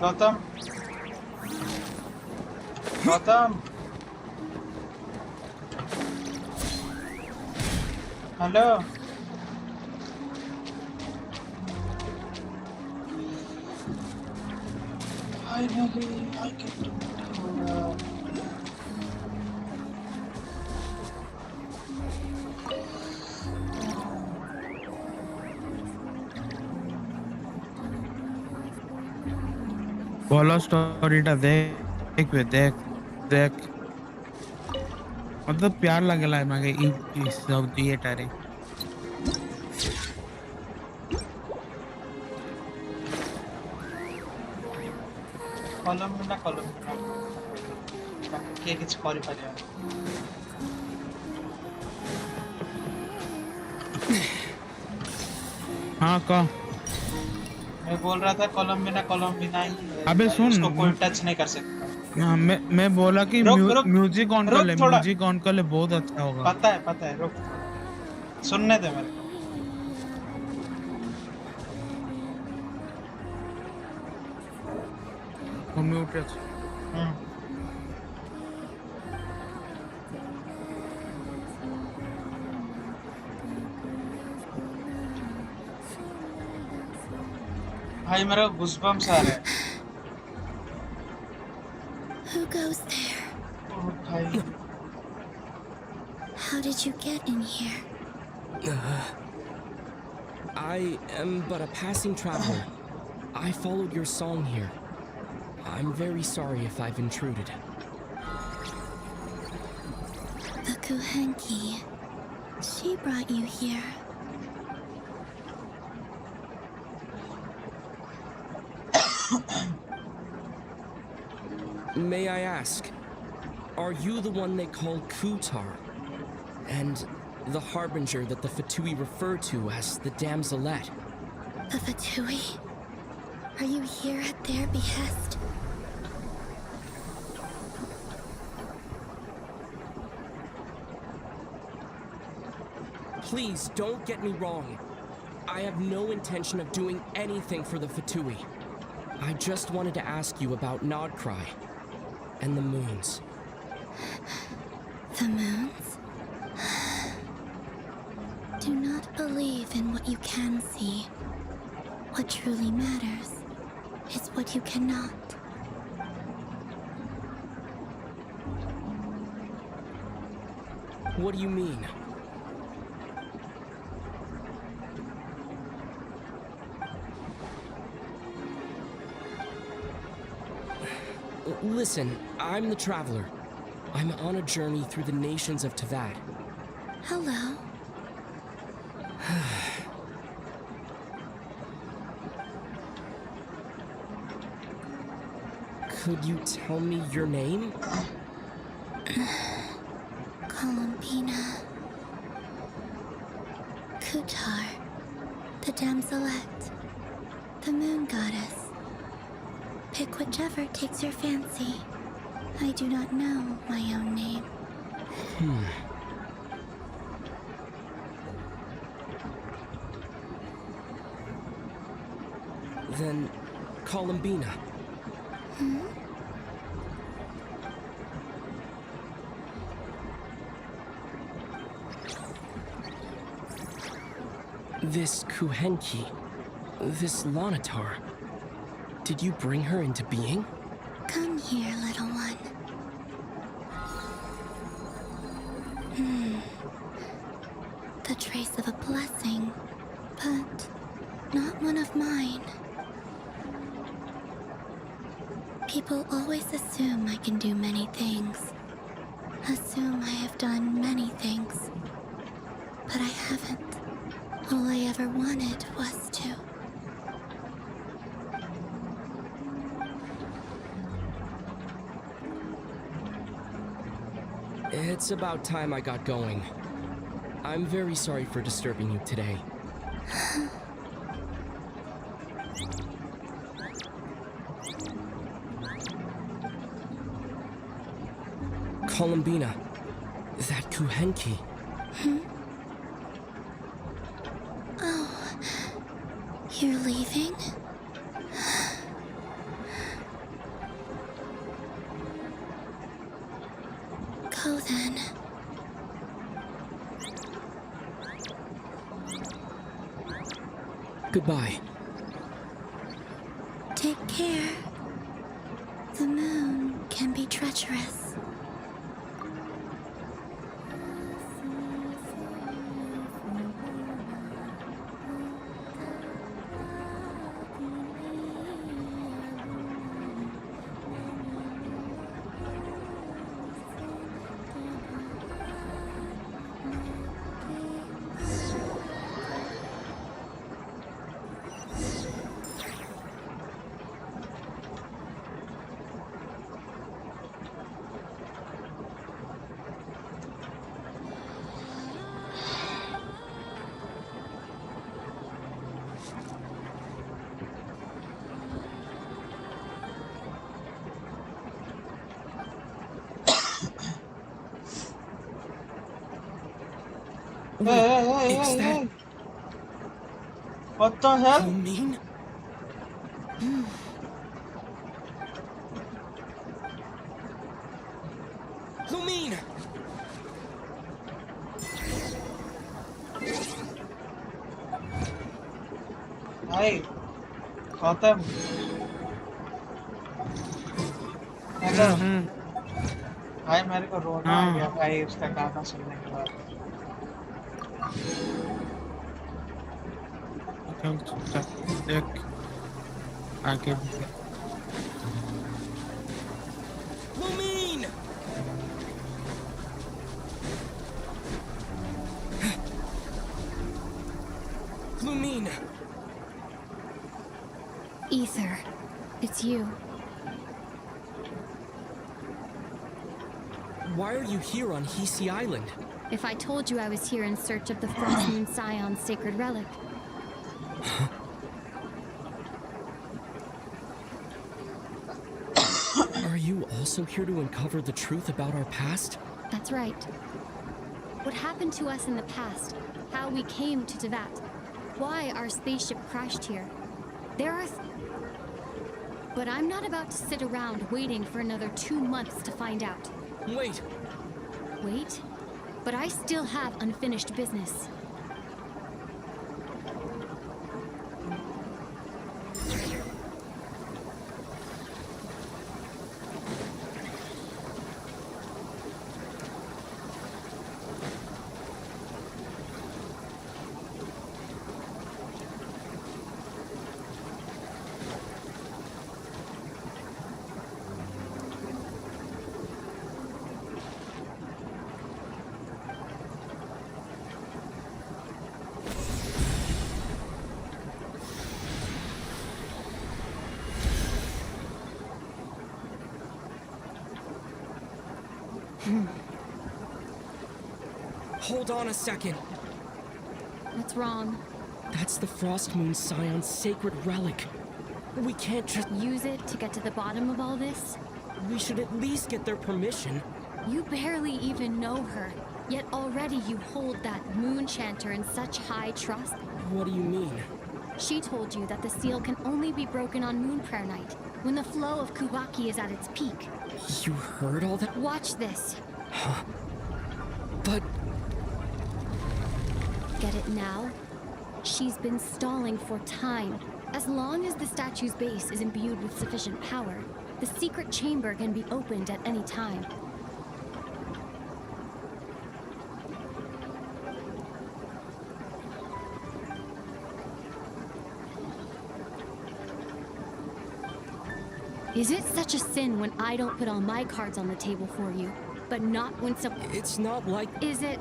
Gautam Gautam hello finally I get to বলো স্টোরিটা দেখবে দেখ मतलब प्यार लगेला मागे ई सब थिएटरे कलम के किछ करि परिया हाँ का मैं बोल रहा था कलम बिना ही अबे सुन उसको कोई टच नहीं कर सकता हाँ, मैं बोला कि म्यूजिक ऑन कर ले म्यूजिक ऑन कर ले बहुत अच्छा होगा पता है रुक सुनने दे मेरे को म्यूट है भाई मेरा गुस्बम्स आ रहा है Who goes there? Oh, भाई How did you get in here? I am but a passing traveler. I followed your song here. I'm very sorry if I've intruded. The Kuhenki. She brought you here. May I ask, are you the one they call Kutar? And the harbinger that the Fatui refer to as the Damselette? The Fatui? Are you here at their behest? Please, don't get me wrong. I have no intention of doing anything for the Fatui. I just wanted to ask you about Nodcry and the moons. The moons? Do not believe in what you can see. What truly matters is what you cannot. What do you mean? Listen, I'm the Traveler. I'm on a journey through the nations of Teyvat. Hello. Could you tell me your name? Columbina. Kutar. The damselette. The moon goddess. Pick whichever takes your fancy. I do not know my own name. Then, Columbina. This Kuhenki, this Lanatar, did you bring her into being? Come here, little one. The trace of a blessing, but not one of mine. People always assume I can do many things. Assume I have done many things. But I haven't. All I ever wanted was to. It's about time I got going. I'm very sorry for disturbing you today. Columbina, that Kuhenki. Oh, you're leaving? Go then. Goodbye. Take care. The moon can be treacherous. Hey. What the hell? You mean? Lumine! Hey, Gautam. Hello भाई मेरे को रोना आ गया भाई उसका गाना सुनने के बाद देख आगे Lumine! Lumine! Ether, it's you. Why are you here on Hisi Island? If I told you I was here in search of the First Moon Scion's sacred relic. Are you also here to uncover the truth about our past? That's right. What happened to us in the past, how we came to Teyvat, why our spaceship crashed here. There are... But I'm not about to sit around waiting for another 2 months to find out. Wait! Wait? But I still have unfinished business. Hold on a second. What's wrong? That's the Frost Moon Scion's sacred relic. We can't just Use it to get to the bottom of all this? We should at least get their permission. You barely even know her, yet already you hold that moon chanter in such high trust. What do you mean? She told you that the seal can only be broken on Moon Prayer Night, when the flow of Kubaki is at its peak. You heard all that? Watch this. But Get it now? She's been stalling for time. As long as the statue's base is imbued with sufficient power, the secret chamber can be opened at any time. Is it such a sin when I don't put all my cards on the table for you, but not when some... it's not like... Is it?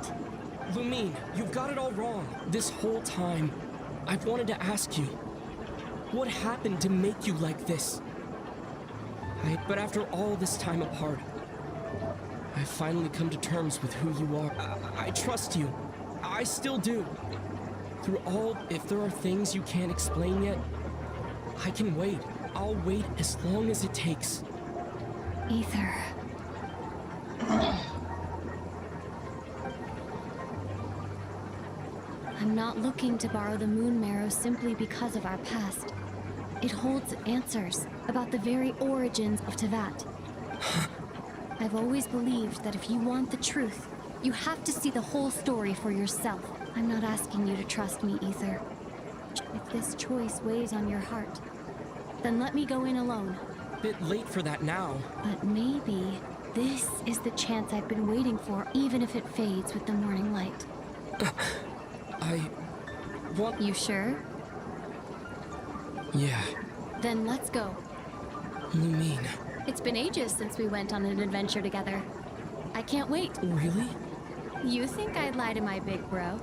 Lumine, you've got it all wrong. This whole time, I've wanted to ask you, what happened to make you like this? But after all this time apart, I've finally come to terms with who you are. I trust you. I still do. Through all, if there are things you can't explain yet, I can wait. I'll wait as long as it takes. Ether. I'm not looking to borrow the Moon Marrow simply because of our past. It holds answers about the very origins of Teyvat. I've always believed that if you want the truth, you have to see the whole story for yourself. I'm not asking you to trust me, Ether. If this choice weighs on your heart, then let me go in alone. Bit late for that now. But maybe this is the chance I've been waiting for, even if it fades with the morning light. What? You sure? Yeah. Then let's go. Lumine. It's been ages since we went on an adventure together. I can't wait. Really? You think I'd lie to my big bro?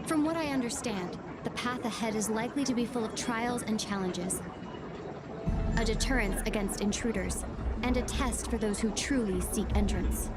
From what I understand, the path ahead is likely to be full of trials and challenges. A deterrence against intruders, and a test for those who truly seek entrance.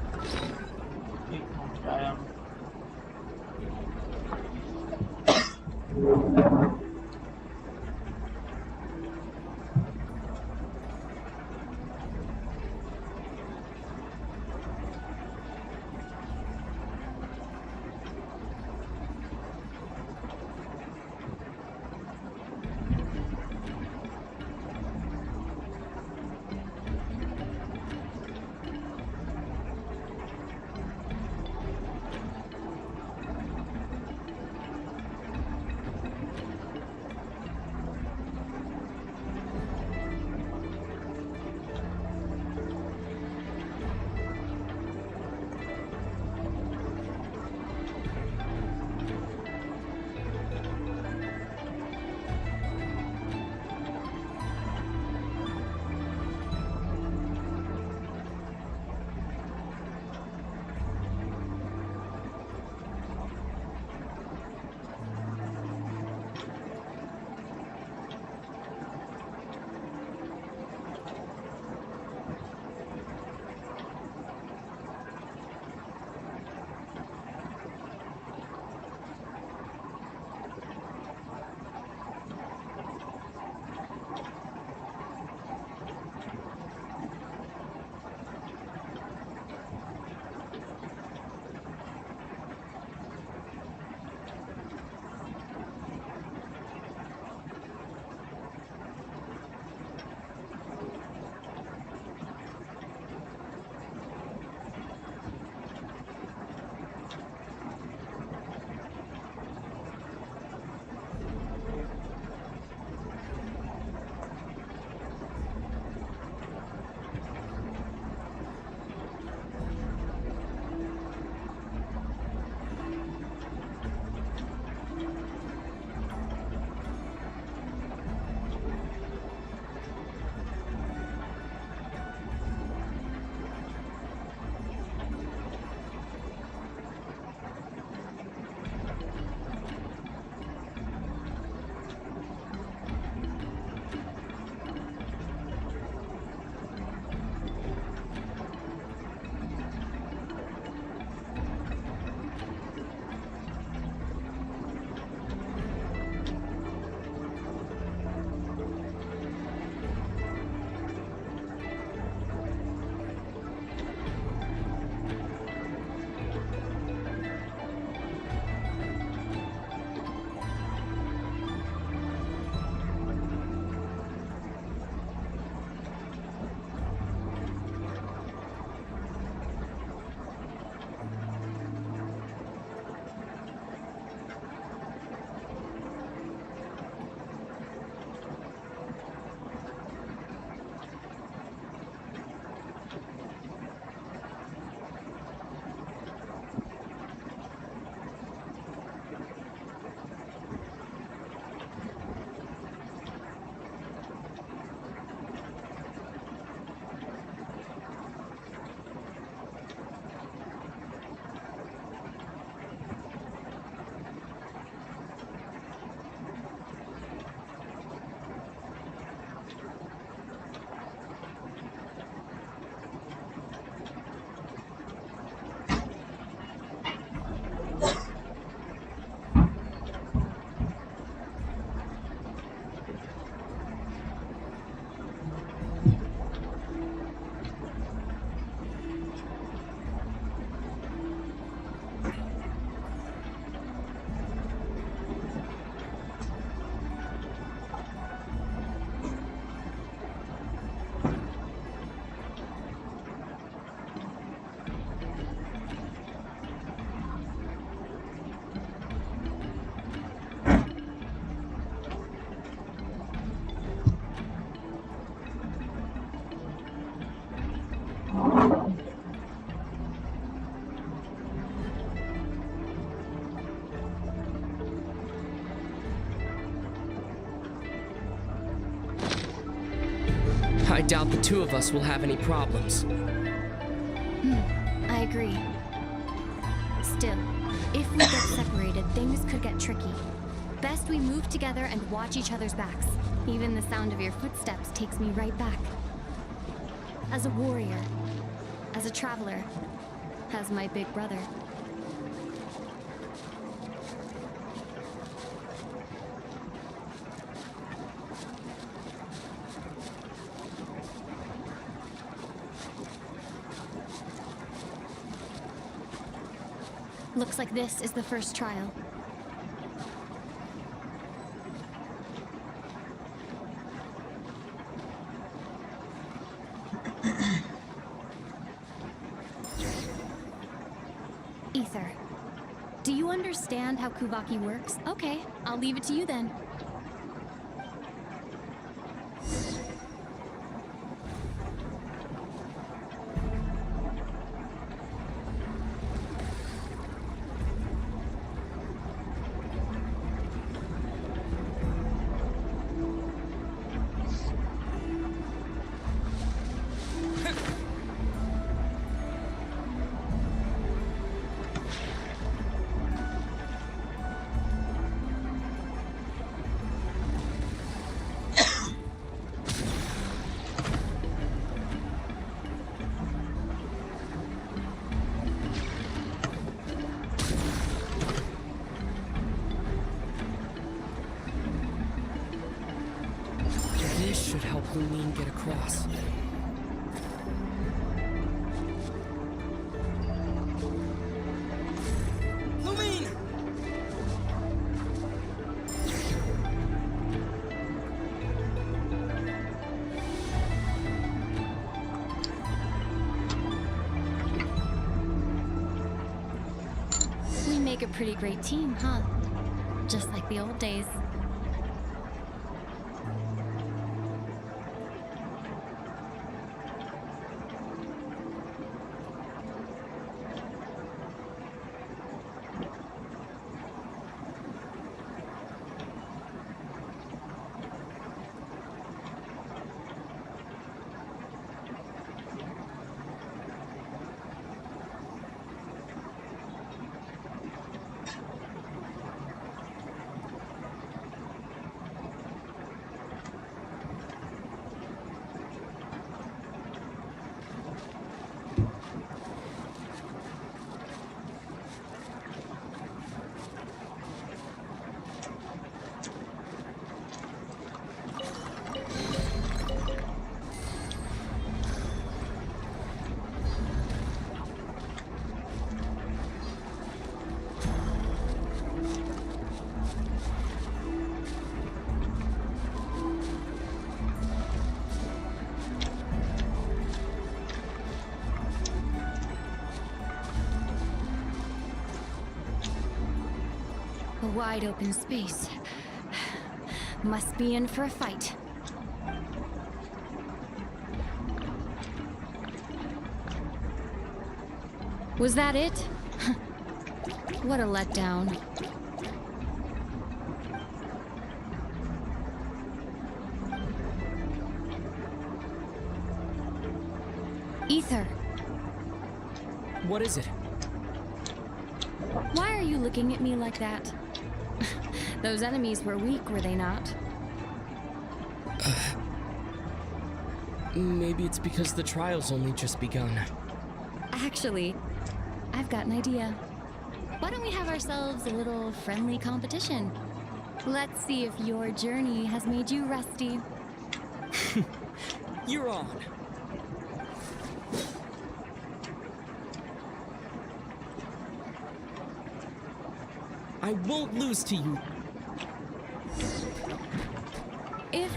doubt the two of us will have any problems. I agree. Still, if we get separated, things could get tricky. Best we move together and watch each other's backs. Even the sound of your footsteps takes me right back. As a warrior, as a traveler, as my big brother. Looks like this is the first trial. Ether, do you understand how Kuvaki works? Okay, I'll leave it to you then. This should help Lumine get across. Lumine! We make a pretty great team, huh? Just like the old days. A wide open space. Must be in for a fight. Was that it? What a letdown. Ether, What is it? why are you looking at me like that? Those enemies were weak, were they not? Maybe it's because the trial's only just begun. Actually, I've got an idea. Why don't we have ourselves a little friendly competition? Let's see if your journey has made you rusty. You're on. I won't lose to you. If...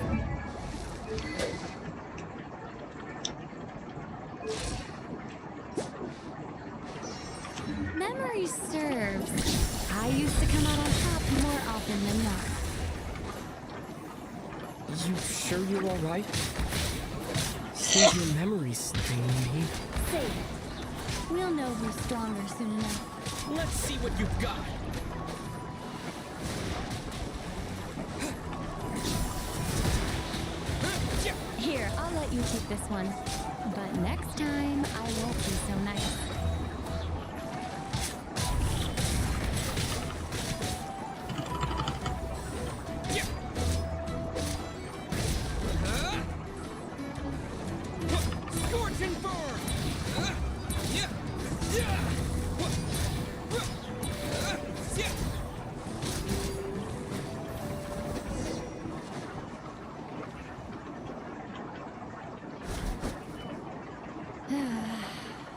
memory serves, I used to come out on top more often than not. You sure you're alright? Save your memories thing, me. Save it. We'll know who's stronger soon enough. Let's see what you've got. Here. Here, I'll let you keep this one. But next time, I won't be so nice. Scorching burn!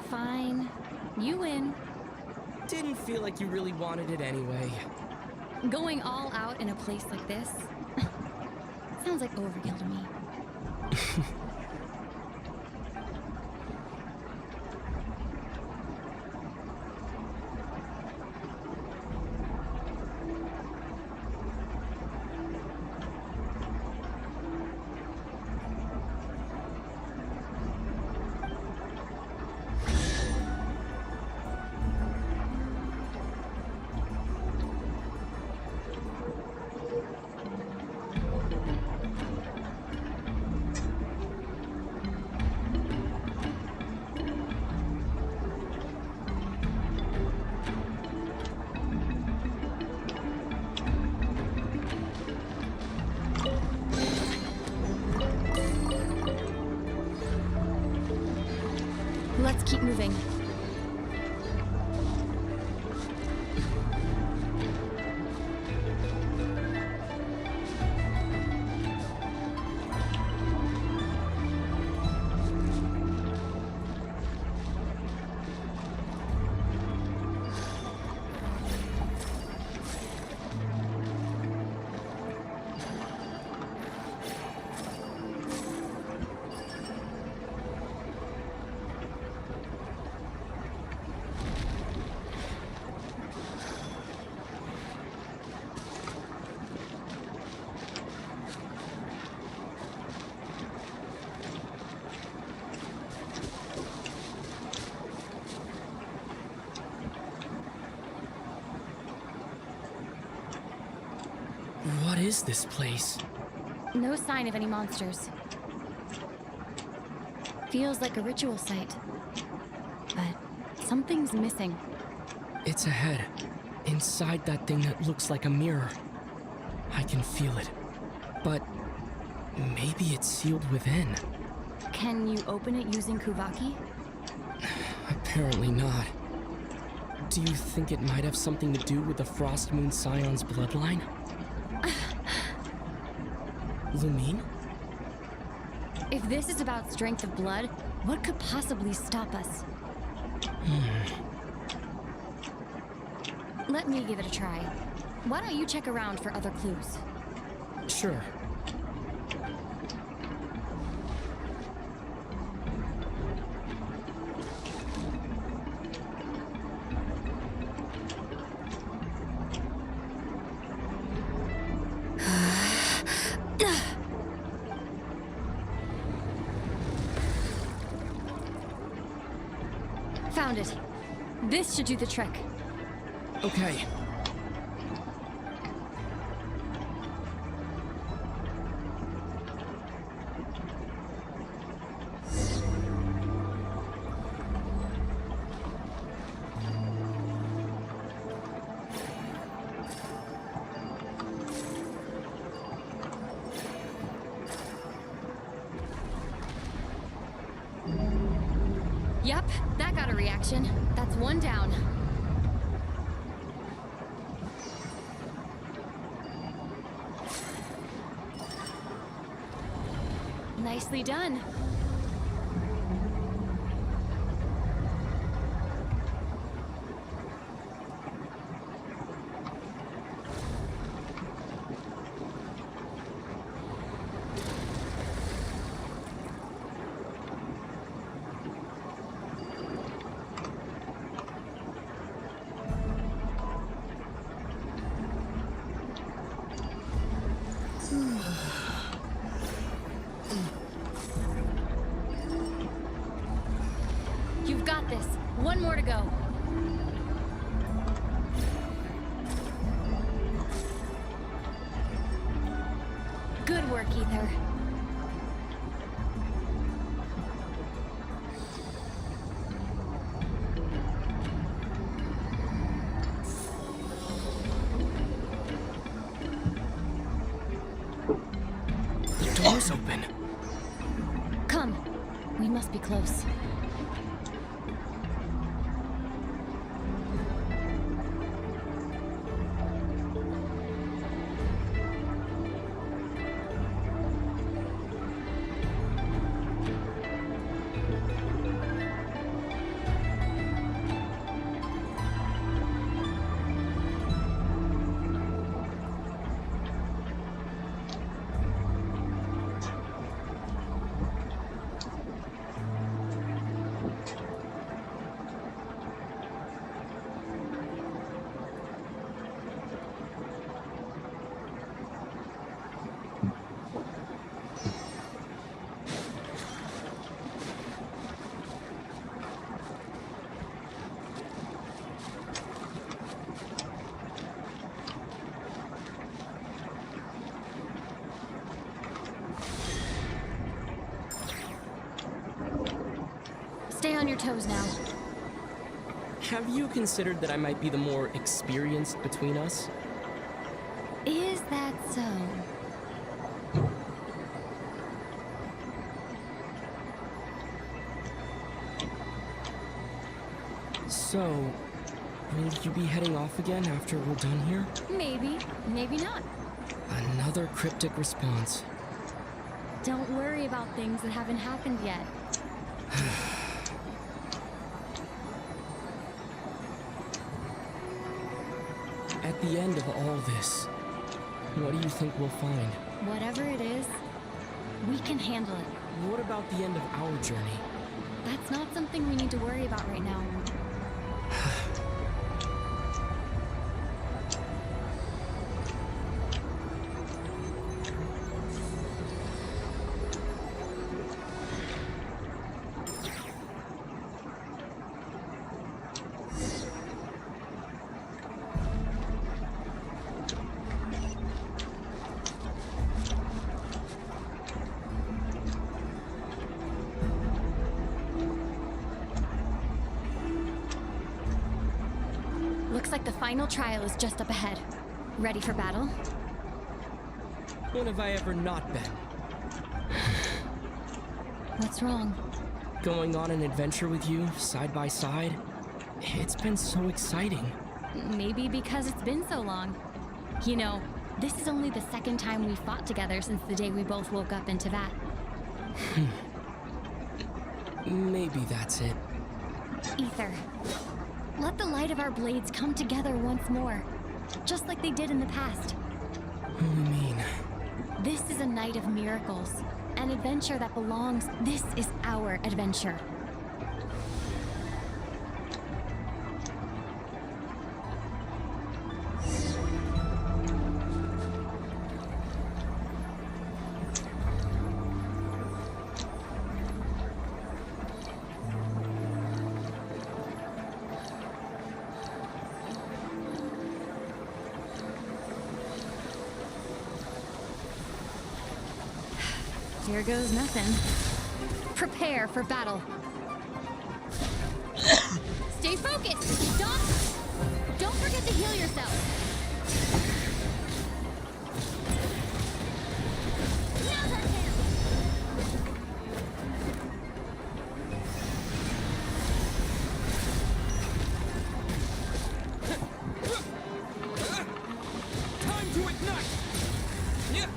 Fine. You win. Didn't feel like you really wanted it anyway. Going all out in a place like this sounds like overkill to me. Let's keep moving. What is this place? No sign of any monsters. Feels like a ritual site. But something's missing. It's ahead. Inside that thing that looks like a mirror. I can feel it. But maybe it's sealed within. Can you open it using Kuvaki? Apparently not. Do you think it might have something to do with the Frost Moon Scion's bloodline? Lumine? If this is about strength of blood, what could possibly stop us? Let me give it a try. Why don't you check around for other clues? Sure. Found it. This should do the trick. Okay. Yep, that got a reaction. That's one down. Nicely done. You've got this. One more to go. Good work, Ether. this open. Come. We must be close. Stay on your toes now. Have you considered that I might be the more experienced between us? Is that so? So, will you be heading off again after we're done here? Maybe, maybe not. Another cryptic response. Don't worry about things that haven't happened yet. At the end of all this, what do you think we'll find? Whatever it is, we can handle it. What about the end of our journey? That's not something we need to worry about right now. Looks like the final trial is just up ahead. Ready for battle? When have I ever not been? What's wrong? Going on an adventure with you, side by side? It's been so exciting. Maybe because it's been so long. You know, this is only the second time we fought together since the day we both woke up in Teyvat. Maybe that's it. Ether. Let the light of our blades come together once more, just like they did in the past. What do you mean? This is a night of miracles, an adventure that belongs. This is our adventure. Here goes nothing. Prepare for battle. Stay focused! Don't forget to heal yourself! Now's our chance! Time to ignite! Yeah.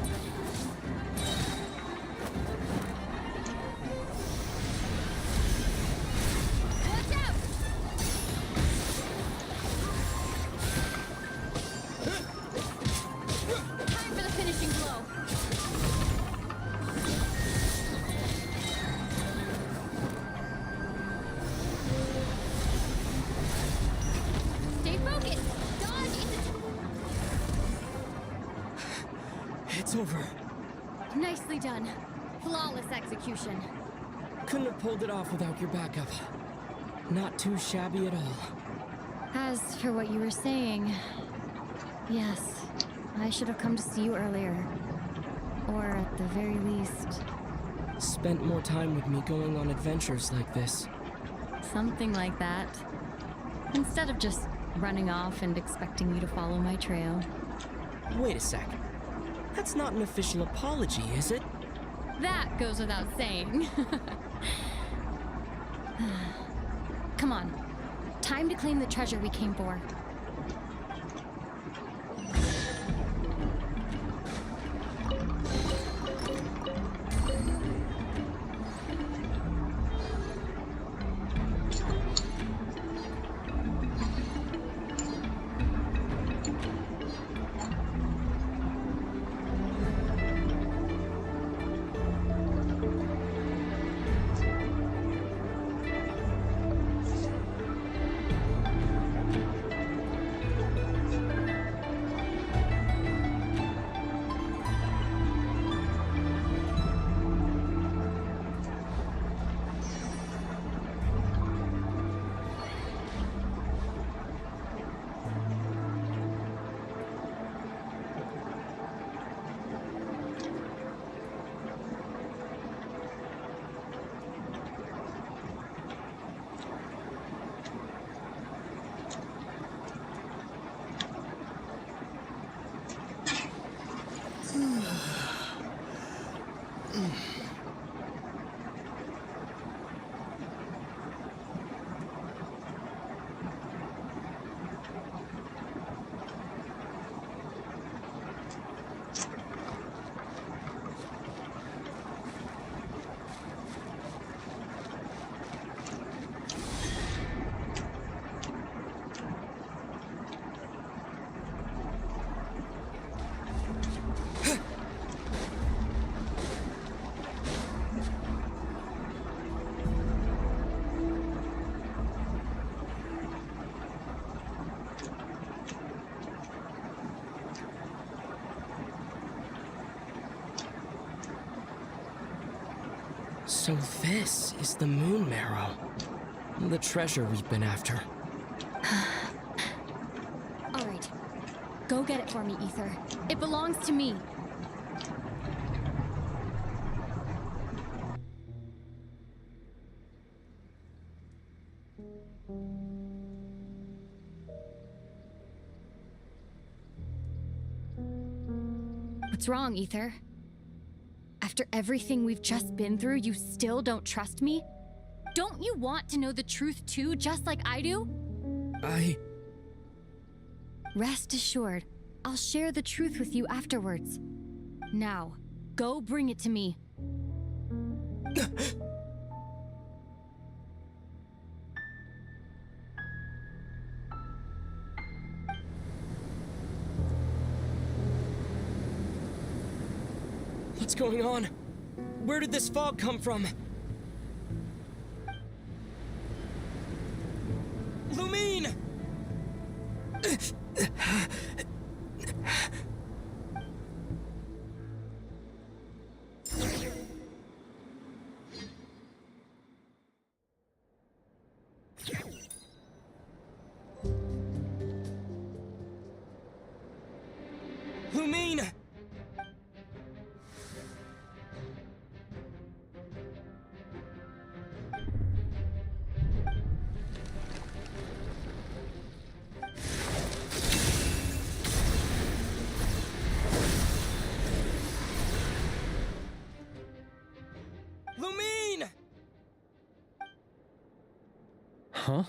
It's over. Nicely done. Flawless execution. Couldn't have pulled it off without your backup. Not too shabby at all. As for what you were saying, yes, I should have come to see you earlier. Or at the very least... Spent more time with me going on adventures like this. something like that. Instead of just running off and expecting you to follow my trail. Wait a sec. That's not an official apology, is it? That goes without saying. Come on. Time to claim the treasure we came for. So this is the moon marrow. The treasure we've been after. All right. Go get it for me, Ether. It belongs to me. What's wrong, Ether? After everything we've just been through, you still don't trust me? Don't you want to know the truth too, just like I do? Rest assured, I'll share the truth with you afterwards. Now, go bring it to me. What's going on? Where did this fog come from? Lumine! Lumine! Lumine! Huh?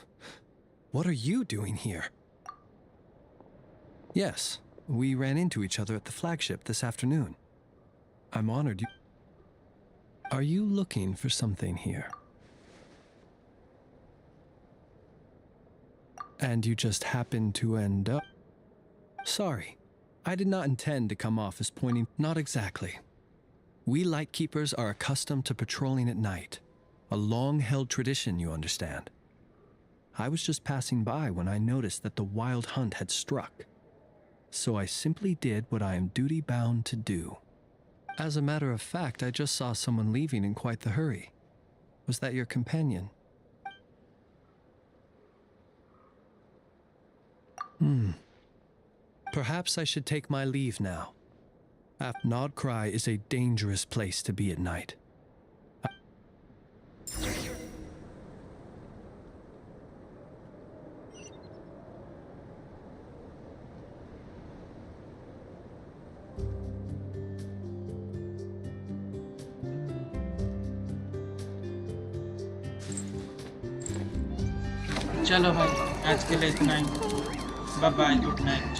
What are you doing here? Yes, we ran into each other at the flagship this afternoon. I'm honored you... Are you looking for something here? And you just happened to end up... Sorry, I did not intend to come off as pointing... Not exactly. We Lightkeepers are accustomed to patrolling at night. A long-held tradition, you understand. I was just passing by when I noticed that the wild hunt had struck. So I simply did what I am duty-bound to do. As a matter of fact, I just saw someone leaving in quite the hurry. Was that your companion? Perhaps I should take my leave now. Nodcry is a dangerous place to be at night. चलो भाई आज के लिए इतना ही bye bye good night